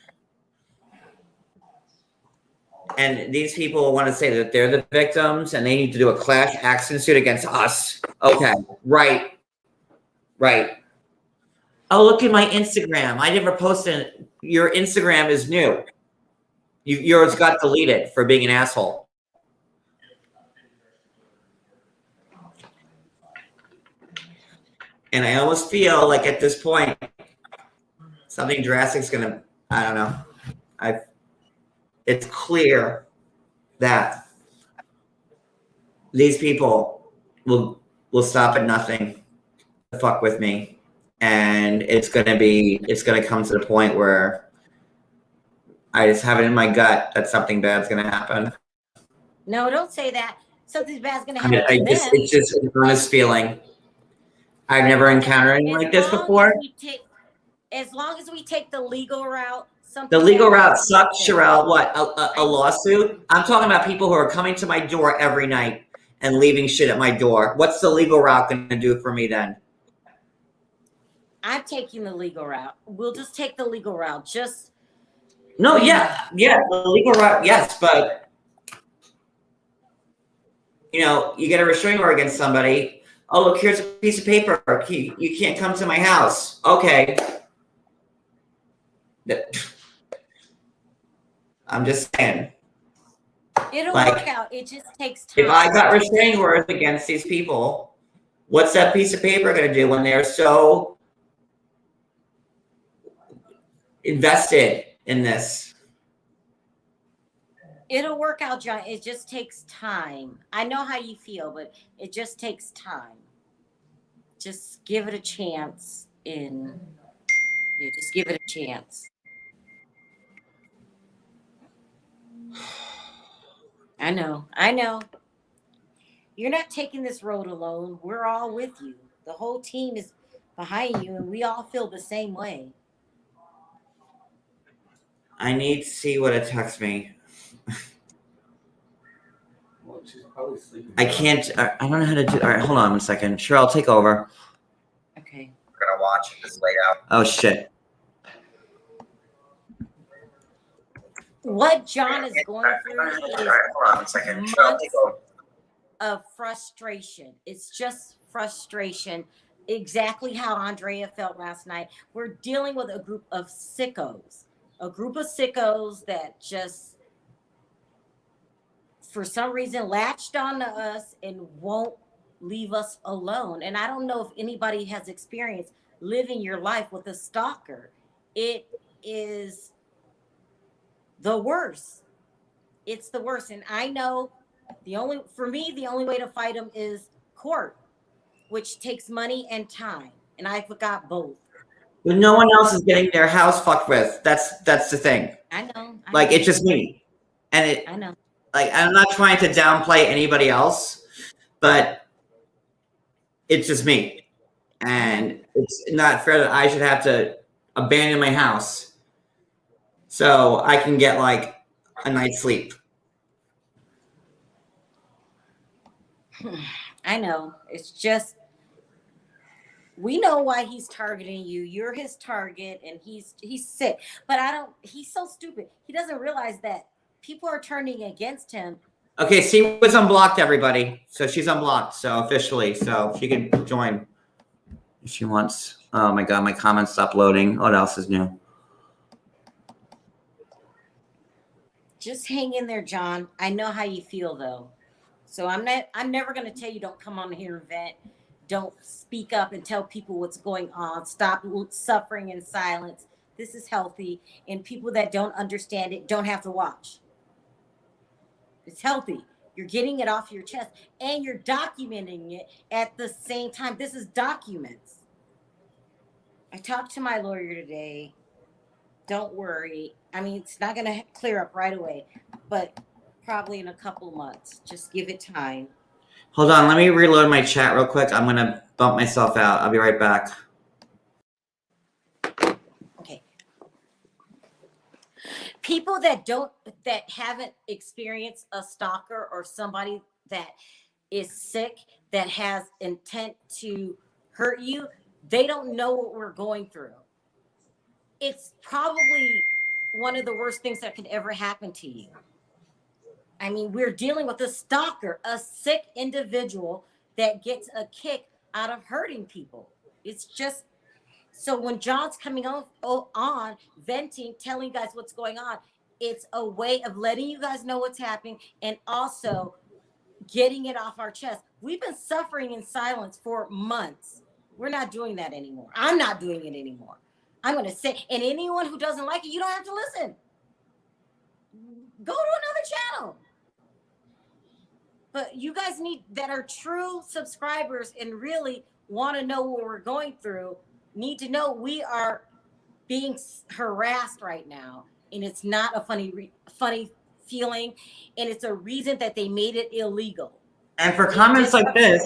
Speaker 2: And these people want to say that they're the victims and they need to do a class action suit against us. Okay, right. Oh, look at my Instagram. I never posted. Your Instagram is new. Yours got deleted for being an asshole. And I almost feel like at this point, something drastic is gonna. I don't know. It's clear that these people will stop at nothing to fuck with me, and it's gonna come to the point where I just have it in my gut that something bad's gonna happen.
Speaker 1: No, don't say that. Something bad's gonna happen.
Speaker 2: It's just an honest feeling. I've never encountered anything like this before.
Speaker 1: As long as we take the legal route.
Speaker 2: The legal route sucks, Sherelle. What, a lawsuit? I'm talking about people who are coming to my door every night and leaving shit at my door. What's the legal route going to do for me then?
Speaker 1: I'm taking the legal route. We'll just take the legal route.
Speaker 2: No, yeah, the legal route, yes, but you know, you get a restraining order against somebody. Oh, look, here's a piece of paper. You can't come to my house. Okay. I'm just saying.
Speaker 1: It'll work out. It just takes time.
Speaker 2: If I got restraining orders against these people, what's that piece of paper going to do when they're so invested in this?
Speaker 1: It'll work out, John. It just takes time. I know how you feel, but it just takes time. Just give it a chance. Just give it a chance. I know. You're not taking this road alone. We're all with you. The whole team is behind you, and we all feel the same way.
Speaker 2: I need to see what it texts me.
Speaker 3: Well, she's probably sleeping.
Speaker 2: I can't. I don't know how to do. All right, hold on 1 second. Sure, I'll take over.
Speaker 1: Okay.
Speaker 2: We're gonna watch this laid out. Oh shit.
Speaker 1: What John is going through is
Speaker 2: hold on 1 second. Sure, I'll take over.
Speaker 1: Of frustration. It's just frustration. Exactly how Andrea felt last night. We're dealing with a group of sickos. A group of sickos that just, for some reason, latched onto us and won't leave us alone. And I don't know if anybody has experienced living your life with a stalker. It is the worst. It's the worst. And I know the only way to fight them is court, which takes money and time. And I forgot both.
Speaker 2: But no one else is getting their house fucked with. That's the thing.
Speaker 1: I know.
Speaker 2: It's just me. And
Speaker 1: I know.
Speaker 2: Like, I'm not trying to downplay anybody else, but it's just me. And it's not fair that I should have to abandon my house so I can get like a night's sleep.
Speaker 1: I know. It's just, we know why he's targeting you. You're his target, and he's sick. But he's so stupid. He doesn't realize that people are turning against him.
Speaker 2: Okay, she was unblocked, everybody. So she's unblocked, so officially. So she can join. if she wants. Oh my God, my comments stopped loading. What else is new?
Speaker 1: Just hang in there, John. I know how you feel though. So I'm never gonna tell you don't come on here and vent. Don't speak up and tell people what's going on. Stop suffering in silence. This is healthy. And people that don't understand it don't have to watch. It's healthy. You're getting it off your chest and you're documenting it at the same time. This is documents. I talked to my lawyer today. Don't worry. I mean, it's not going to clear up right away, but probably in a couple months. Just give it time.
Speaker 2: Hold on. Let me reload my chat real quick. I'm going to bump myself out. I'll be right back.
Speaker 1: Okay. People that haven't experienced a stalker or somebody that is sick, that has intent to hurt you, they don't know what we're going through. It's probably one of the worst things that could ever happen to you. I mean, we're dealing with a stalker, a sick individual that gets a kick out of hurting people. It's just, so when John's coming on venting, telling you guys what's going on, it's a way of letting you guys know what's happening and also getting it off our chest. We've been suffering in silence for months. We're not doing that anymore. I'm not doing it anymore. I'm going to say, and anyone who doesn't like it, you don't have to listen. Go to another channel. But you guys that are true subscribers and really want to know what we're going through, need to know we are being harassed right now. And it's not a funny feeling. And it's a reason that they made it illegal.
Speaker 2: And for comments like this,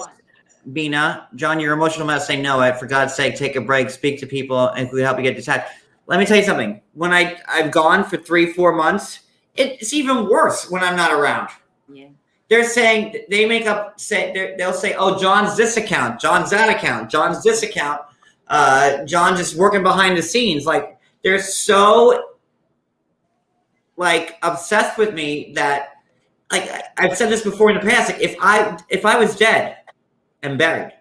Speaker 2: Bina, John, your emotional mess, I know it. For God's sake, take a break, speak to people, and we help you get detached. Let me tell you something. When I've gone for 3-4 months, it's even worse when I'm not around.
Speaker 1: Yeah.
Speaker 2: They're saying, they'll say, oh, John's this account, John's that account, John's this account, John's just working behind the scenes. Like, they're so, like, obsessed with me that, like, I've said this before in the past, like, if I was dead and buried,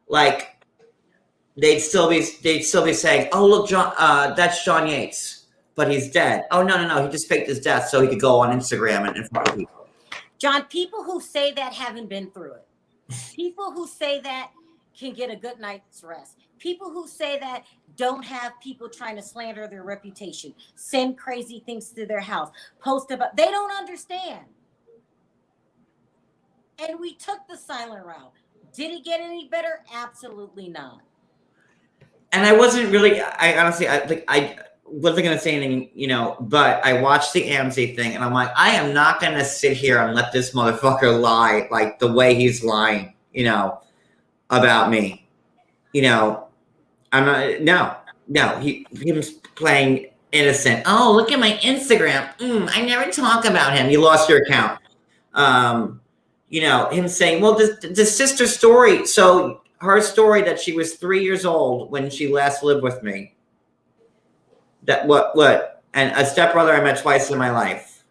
Speaker 2: like, they'd still be saying, oh, look, John, that's John Yates, but he's dead. Oh, no, he just faked his death so he could go on Instagram and in front of people.
Speaker 1: John, people who say that haven't been through it. People who say that can get a good night's rest. People who say that don't have people trying to slander their reputation, send crazy things to their house, post about, they don't understand. And we took the silent route. Did it get any better? Absolutely not.
Speaker 2: And I wasn't really, I honestly, I wasn't going to say anything, but I watched the Amzi thing and I'm like, I am not going to sit here and let this motherfucker lie like the way he's lying, about me. I'm not, no, he was playing innocent. Oh, look at my Instagram. I never talk about him. You lost your account. Him saying, well, the sister story. So her story that she was 3 years old when she last lived with me. That what? And a stepbrother I met twice in my life.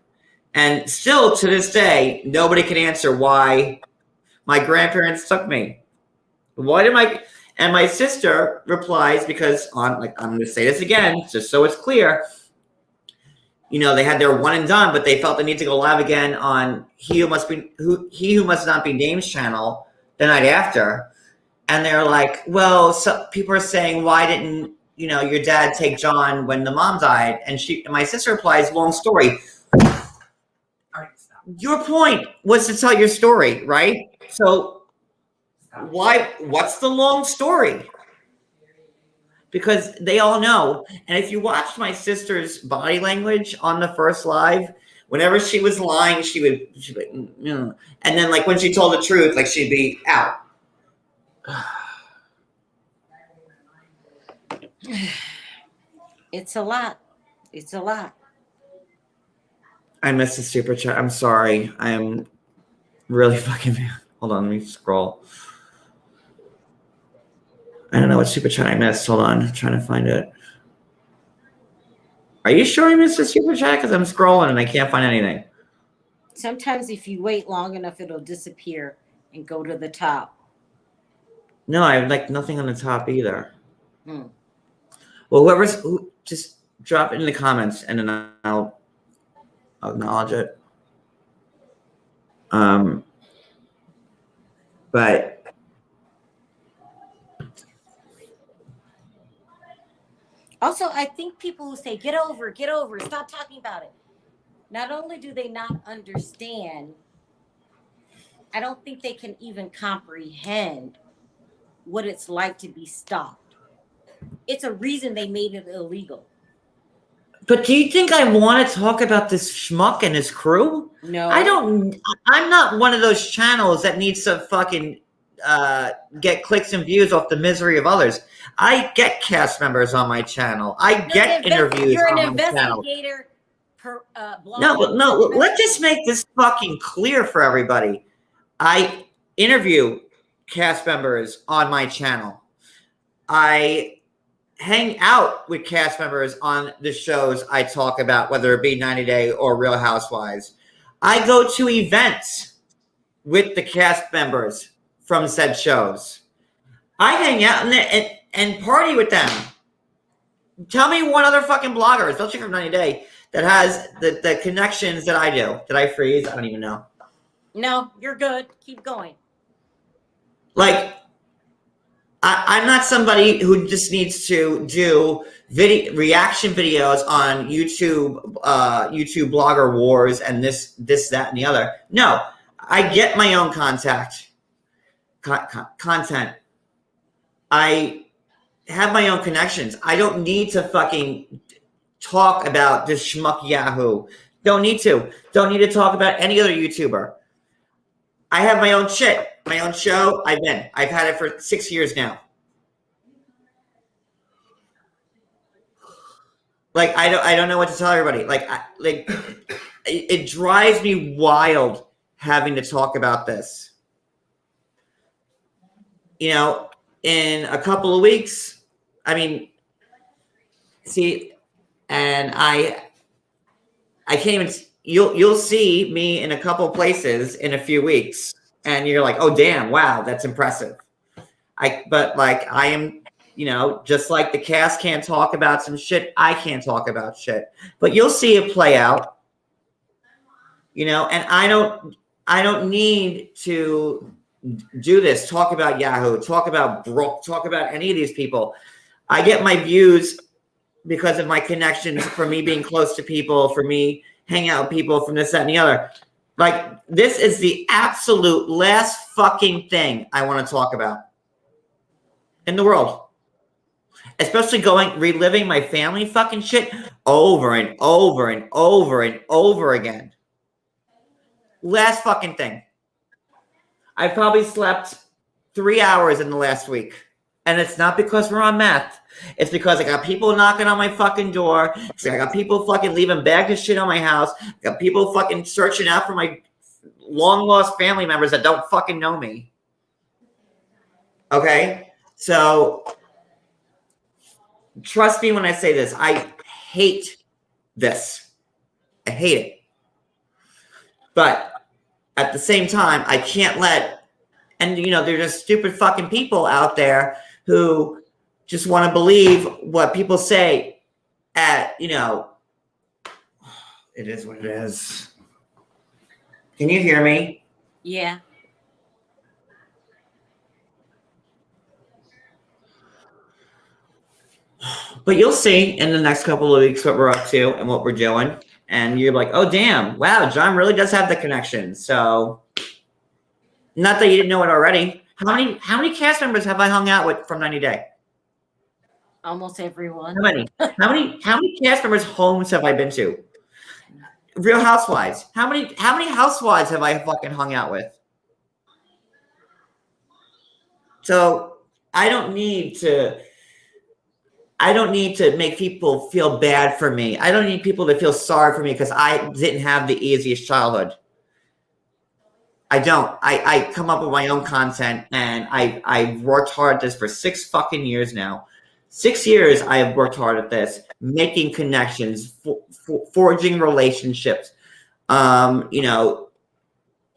Speaker 2: And still to this day, nobody can answer why my grandparents took me. And my sister replies, because I'm going to say this again, just so it's clear. They had their one and done, but they felt the need to go live again on He Who Must Not Be Named channel the night after. And they're like, well, so people are saying, why didn't your dad take John when the mom died? And my sister replies, long story. Your point was to tell your story, right? So what's the long story? Because they all know. And if you watched my sister's body language on the first live, whenever she was lying, she'd be, and then like when she told the truth, like she'd be out.
Speaker 1: It's a lot. It's a lot.
Speaker 2: I missed the super chat. I'm sorry. I am really fucking mad. Hold on, let me scroll. I don't know what super chat I missed. Hold on, I'm trying to find it. Are you sure I missed the super chat? Because I'm scrolling and I can't find anything.
Speaker 1: Sometimes if you wait long enough, it'll disappear and go to the top.
Speaker 2: No, I have like nothing on the top either.
Speaker 1: Hmm.
Speaker 2: Well, who just drop it in the comments and then I'll acknowledge it. But
Speaker 1: Also, I think people who say, get over, stop talking about it. Not only do they not understand, I don't think they can even comprehend what it's like to be stopped. It's a reason they made it illegal.
Speaker 2: But do you think I want to talk about this schmuck and his crew?
Speaker 1: No.
Speaker 2: I don't. I'm not one of those channels that needs to fucking get clicks and views off the misery of others. I get cast members on my channel. I get interviews
Speaker 1: You're an
Speaker 2: on my channel.
Speaker 1: investigator.
Speaker 2: No. Let's just make this fucking clear for everybody. I interview cast members on my channel. I hang out with cast members on the shows I talk about, whether it be 90 Day or Real Housewives. I go to events with the cast members from said shows. I hang out and party with them. Tell me one other fucking blogger, especially from 90 Day, that has the connections that I do. Did I freeze? I don't even know.
Speaker 1: No, you're good. Keep going.
Speaker 2: Like, I'm not somebody who just needs to do reaction videos on YouTube, YouTube Blogger Wars and this, that, and the other. No, I get my own content. I have my own connections. I don't need to fucking talk about this schmuck Yahoo. Don't need to. Don't need to talk about any other YouTuber. I have my own shit, my own show. I've had it for 6 years now. Like, I don't know what to tell everybody. It drives me wild having to talk about this. You know, in a couple of weeks, I mean, see, and I can't even. You'll see me in a couple places in a few weeks, and you're like, oh damn, wow, that's impressive. But I am, you know, just like the cast can't talk about some shit, I can't talk about shit. But you'll see it play out. You know, and I don't need to do this, talk about Yahoo, talk about Brooke, talk about any of these people. I get my views because of my connections, for me being close to people, for me hanging out with people from this, that, and the other. Like, this is the absolute last fucking thing I want to talk about in the world. Especially reliving my family fucking shit over and over and over and over again. Last fucking thing. I probably slept 3 hours in the last week. And it's not because we're on meth. It's because I got people knocking on my fucking door. I got people fucking leaving bags of shit on my house. I got people fucking searching out for my long lost family members that don't fucking know me. Okay? So, trust me when I say this. I hate this. I hate it. But at the same time, I can't let, and you know, there's just stupid fucking people out there who just want to believe what people say at, you know, it is what it is. Can you hear me?
Speaker 1: Yeah.
Speaker 2: But you'll see in the next couple of weeks what we're up to and what we're doing. And you're like, oh, damn, wow, John really does have the connection. So, not that you didn't know it already. How many cast members have I hung out with from 90 Day?
Speaker 1: Almost everyone.
Speaker 2: How many? How many cast members' homes have I been to? Real Housewives. How many housewives have I fucking hung out with? So I don't need to make people feel bad for me. I don't need people to feel sorry for me because I didn't have the easiest childhood. I don't. I come up with my own content, and I worked hard at this for 6 fucking years now. 6 years I have worked hard at this, making connections, forging relationships, you know,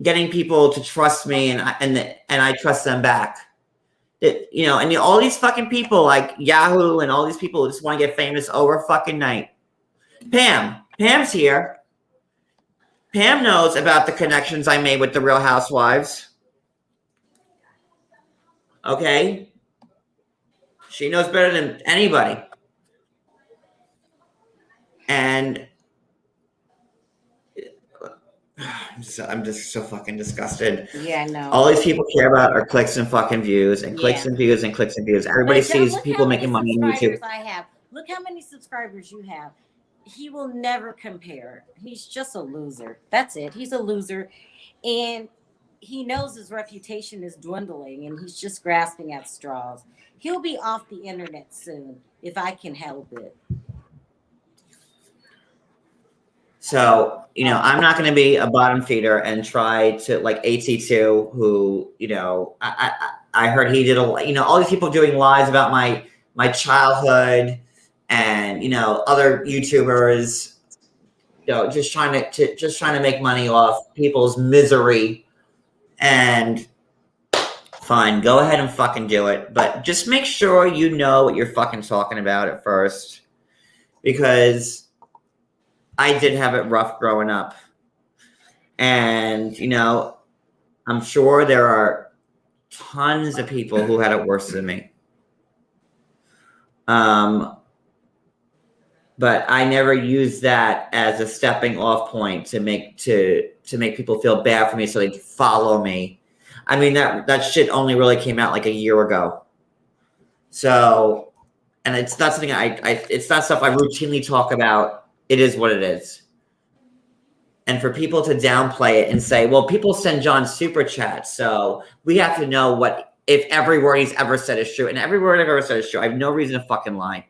Speaker 2: getting people to trust me, and I trust them back. You know, and all these fucking people like Yahoo and all these people just want to get famous over fucking night. Pam's here. Pam knows about the connections I made with the Real Housewives. Okay? She knows better than anybody. And I'm just so fucking disgusted.
Speaker 1: Yeah, I know.
Speaker 2: All these people care about are clicks and fucking views and clicks and views and clicks and views. Everybody
Speaker 1: But John,
Speaker 2: sees
Speaker 1: look
Speaker 2: people
Speaker 1: how
Speaker 2: making
Speaker 1: many
Speaker 2: money on YouTube.
Speaker 1: subscribers I have. Look how many subscribers you have. He will never compare. He's just a loser. That's it. He's a loser. And he knows his reputation is dwindling and he's just grasping at straws. He'll be off the internet soon if I can help it.
Speaker 2: So, you know, I'm not going to be a bottom feeder and try to like AT2, who, you know, I heard he did all these people doing lies about my childhood and, you know, other YouTubers, you know, just trying to make money off people's misery. And fine, go ahead and fucking do it, but just make sure you know what you're fucking talking about at first, because I did have it rough growing up. And, you know, I'm sure there are tons of people who had it worse than me. But I never used that as a stepping off point to make people feel bad for me so they'd follow me. I mean, that shit only really came out like a year ago. So, and it's not something it's not stuff I routinely talk about. It is what it is. And for people to downplay it and say, well, people send John super chats, so we have to know if every word he's ever said is true. And every word I've ever said is true. I have no reason to fucking lie.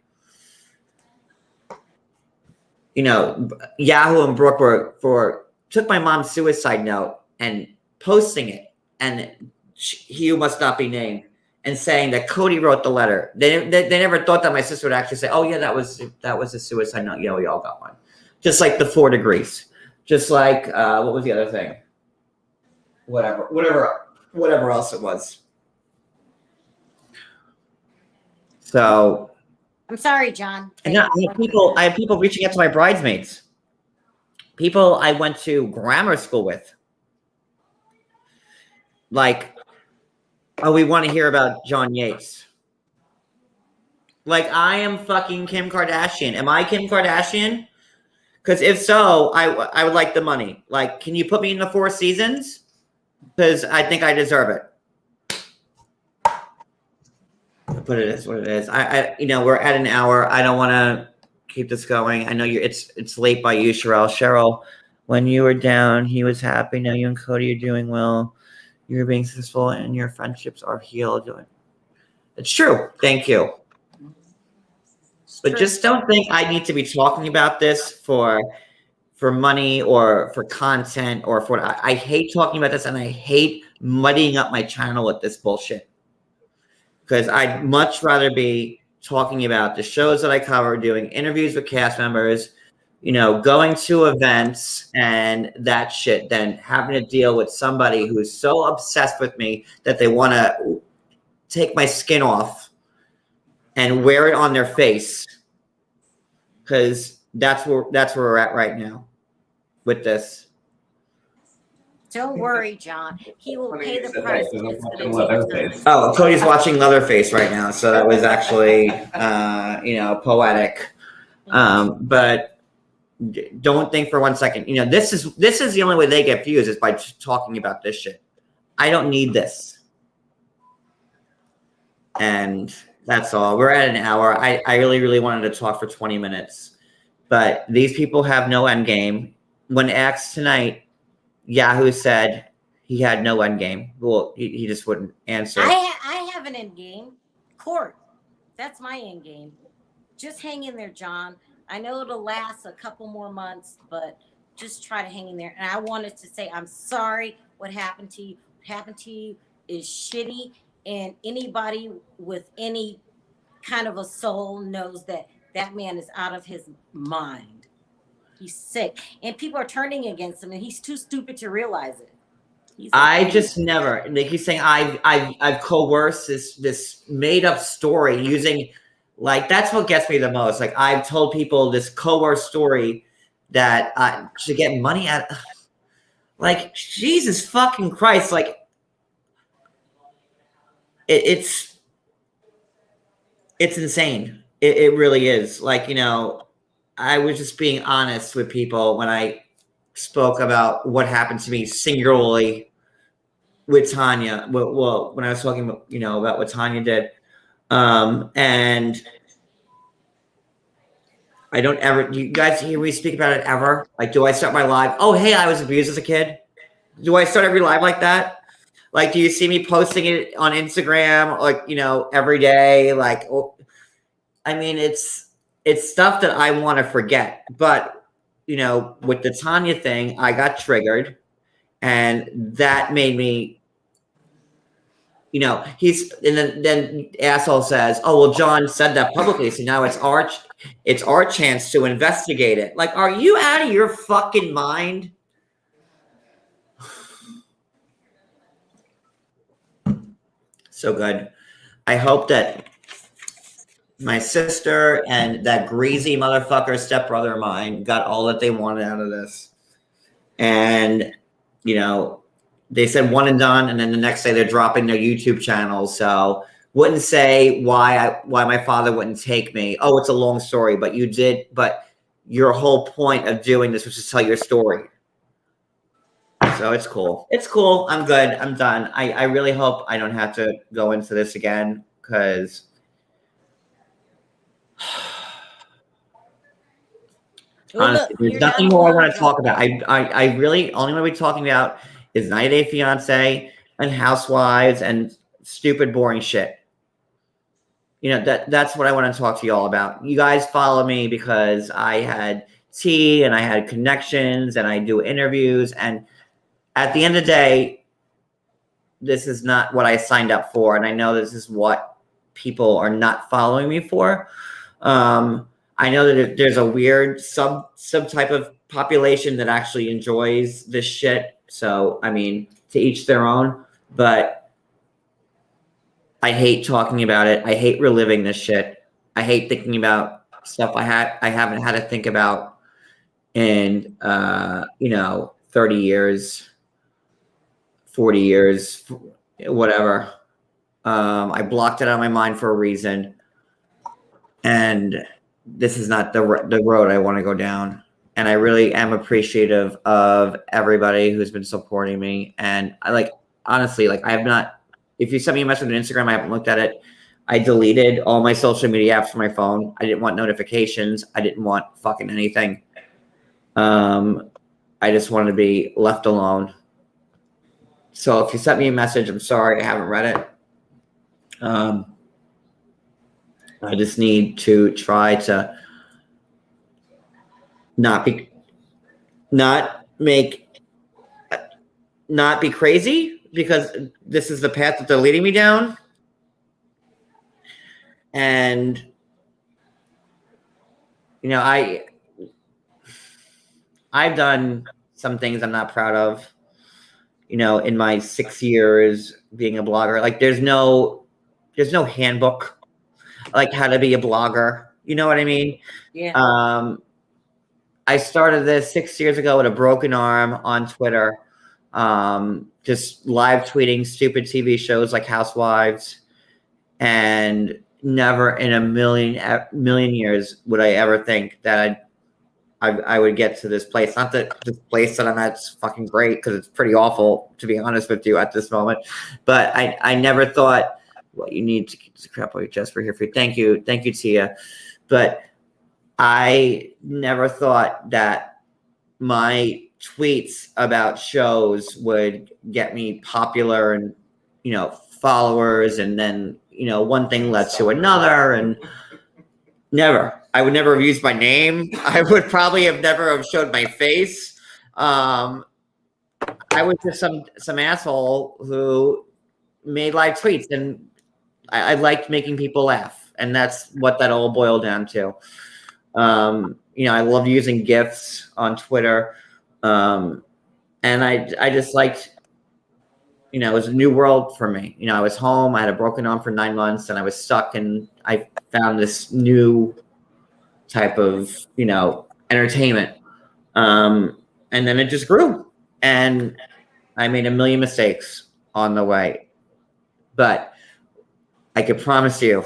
Speaker 2: You know, Yahoo and Brooke took my mom's suicide note and posting it, and he who must not be named, and saying that Cody wrote the letter. They never thought that my sister would actually say, oh yeah, that was a suicide note. Yeah, we all got one. Just like the 4 degrees. Just like, what was the other thing? Whatever else it was. So.
Speaker 1: I'm sorry, John.
Speaker 2: And I have people reaching out to my bridesmaids. People I went to grammar school with. Like, oh, we want to hear about John Yates. Like, I am fucking Kim Kardashian. Am I Kim Kardashian? Because if so, I would like the money. Like, can you put me in the 4 seasons? Because I think I deserve it. But it is what it is. You know, we're at an hour. I don't want to keep this going. I know it's late by you, Cheryl. Cheryl, when you were down, he was happy. Now you and Cody are doing well. You're being successful and your friendships are healed. It's true. Thank you. But just don't think I need to be talking about this for money or for content or for I hate talking about this, and I hate muddying up my channel with this bullshit. Because I'd much rather be talking about the shows that I cover, doing interviews with cast members, you know, going to events and that shit, than having to deal with somebody who's so obsessed with me that they want to take my skin off and wear it on their face. Because that's where we're at right now with this.
Speaker 1: Don't worry, John. He will pay the price. It's gonna take time.
Speaker 2: Oh, Cody's watching Leatherface right now, so that was actually, you know, poetic. But don't think for 1 second. You know, this is the only way they get views is by talking about this shit. I don't need this. And that's all. We're at an hour. I really, really wanted to talk for 20 minutes, but these people have no end game. When asked tonight, Yahoo said he had no end game. Well, he just wouldn't answer.
Speaker 1: I have an end game. Court. That's my end game. Just hang in there, John. I know it'll last a couple more months, but just try to hang in there. And I wanted to say, I'm sorry what happened to you. What happened to you is shitty. And anybody with any kind of a soul knows that that man is out of his mind. He's sick. And people are turning against him, and he's too stupid to realize it. He's
Speaker 2: I just never, like he's saying, I've coerced this made up story using, like, that's what gets me the most. Like, I've told people this coerced story that to get money out. Like, Jesus fucking Christ! Like, it's insane. It really is. Like, I was just being honest with people when I spoke about what happened to me singularly with Tanya. Well, when I was talking about, about what Tanya did. And I don't ever, do you guys hear me speak about it ever? Like, do I start my live? Oh, hey, I was abused as a kid. Do I start every live like that? Like, do you see me posting it on Instagram, like, every day? Like, I mean, it's stuff that I want to forget. But, with the Tanya thing, I got triggered, and that made me, and then asshole says, "Oh, well, John said that publicly, so now it's our chance to investigate it." Like, are you out of your fucking mind? So good. I hope that my sister and that greasy motherfucker stepbrother of mine got all that they wanted out of this. And, they said one and done, and then the next day they're dropping their YouTube channel. So wouldn't say why my father wouldn't take me. Oh, it's a long story, but you did. But your whole point of doing this was to tell your story. So it's cool. It's cool. I'm good. I'm done. I really hope I don't have to go into this again, because honestly, there's nothing more I want to talk about. I really only want to be talking about is 90 Day Fiance and Housewives and stupid, boring shit. That's what I want to talk to you all about. You guys follow me because I had tea and I had connections and I do interviews. And at the end of the day, this is not what I signed up for. And I know this is what people are not following me for. I know that there's a weird subtype of population that actually enjoys this shit. So, I mean, to each their own, but I hate talking about it. I hate reliving this shit. I hate thinking about stuff I haven't had to think about in 30 years, 40 years, whatever. I blocked it out of my mind for a reason. And this is not the road I want to go down. And I really am appreciative of everybody who's been supporting me. And honestly, I have not, if you send me a message on Instagram, I haven't looked at it. I deleted all my social media apps from my phone. I didn't want notifications. I didn't want fucking anything. I just wanted to be left alone. So if you sent me a message, I'm sorry, I haven't read it. I just need to try to not be crazy, because this is the path that they're leading me down. And I've done some things I'm not proud of, in my 6 years being a blogger. Like, there's no handbook like how to be a blogger. You know what I mean?
Speaker 1: Yeah.
Speaker 2: I started this 6 years ago with a broken arm on Twitter, just live tweeting stupid TV shows like Housewives, and never in a million years would I ever think that I would get to this place. Not that this place that I'm at is fucking great, because it's pretty awful, to be honest with you, at this moment. But I never thought, well, you need to keep the crap on your chest. We're here for you. Thank you, Tia. But I never thought that my tweets about shows would get me popular and, followers. And then, one thing led to another, and I would never have used my name. I would probably have never have showed my face. I was just some asshole who made live tweets, and I liked making people laugh. And that's what that all boiled down to. I love using GIFs on Twitter. And I just liked you know, it was a new world for me. You know, I was home, I had a broken arm for 9 months, and I was stuck, and I found this new type of, you know, entertainment. And then it just grew. And I made a million mistakes on the way. But I can promise you,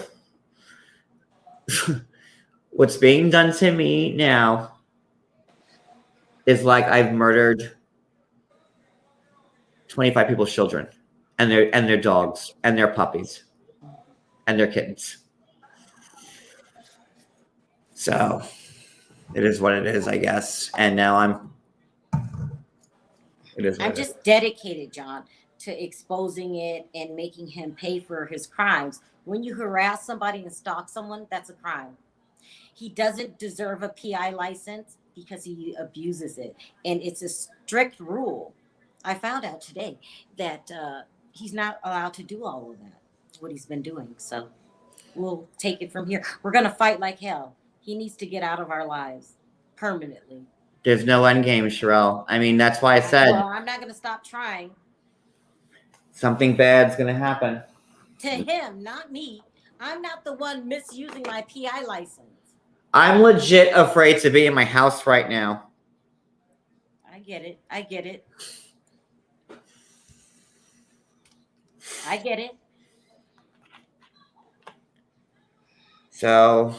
Speaker 2: what's being done to me now is like I've murdered 25 people's children and their dogs and their puppies and their kittens. So it is what it is, I guess. And now it is what
Speaker 1: I'm
Speaker 2: it is.
Speaker 1: just dedicated, John, to exposing it and making him pay for his crimes. When you harass somebody and stalk someone, that's a crime. He doesn't deserve a PI license because he abuses it. And it's a strict rule. I found out today that he's not allowed to do all of that, what he's been doing. So we'll take it from here. We're going to fight like hell. He needs to get out of our lives permanently.
Speaker 2: There's no end game, Sherelle. I mean, that's why I said
Speaker 1: Well, I'm not going to stop trying.
Speaker 2: something bad's going to happen.
Speaker 1: To him, not me. I'm not the one misusing my PI license.
Speaker 2: I'm legit afraid to be in my house right now.
Speaker 1: I get it. I get it. I get it.
Speaker 2: So,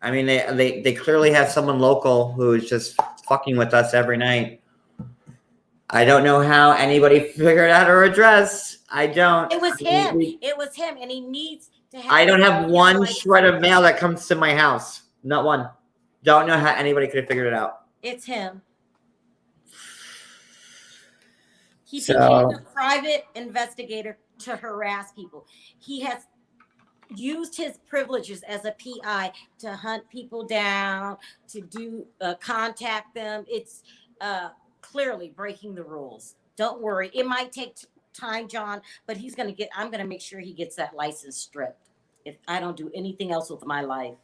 Speaker 2: I mean, they clearly have someone local who's just fucking with us every night. I don't know how anybody figured out her address. I don't.
Speaker 1: It was him. It was him, and he needs to have.
Speaker 2: I don't have one
Speaker 1: like,
Speaker 2: shred of mail that comes to my house. Not one. Don't know how anybody could have figured it out.
Speaker 1: It's him. He
Speaker 2: So-
Speaker 1: became a private investigator to harass people. He has used his privileges as a PI to hunt people down, to do contact them. It's clearly breaking the rules. Don't worry. It might take time, John, but I'm going to make sure he gets that license stripped. If I don't do anything else with my life,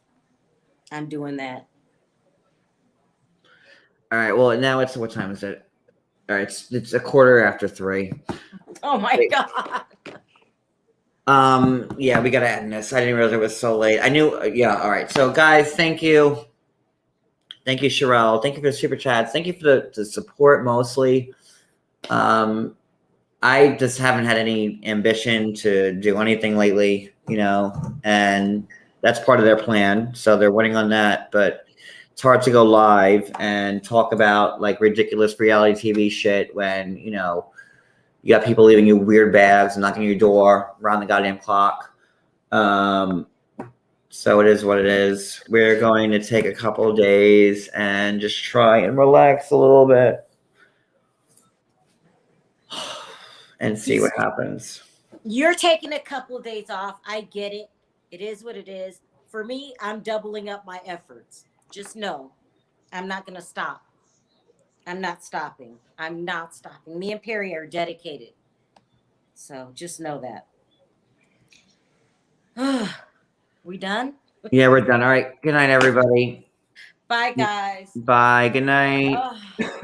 Speaker 1: I'm doing that.
Speaker 2: All right. Well, now what time is it? All right. It's 3:15.
Speaker 1: Oh my God.
Speaker 2: Yeah, we gotta end this. I didn't realize it was so late. I knew. Yeah. All right. So, guys, thank you. Thank you, Sherelle. Thank you for the super chats. Thank you for the support mostly. I just haven't had any ambition to do anything lately, you know, and that's part of their plan. So they're winning on that, but it's hard to go live and talk about like ridiculous reality TV shit when, you know, you got people leaving you weird bags and knocking on your door around the goddamn clock. So it is what it is. We're going to take a couple of days and just try and relax a little bit and see what happens.
Speaker 1: You're taking a couple of days off. I get it. It is what it is. For me, I'm doubling up my efforts. Just know, I'm not going to stop. I'm not stopping. I'm not stopping. Me and Perry are dedicated. So just know that. We done?
Speaker 2: Yeah, we're done. All right. Good night, everybody.
Speaker 1: Bye, guys.
Speaker 2: Bye. Good night.
Speaker 1: Oh.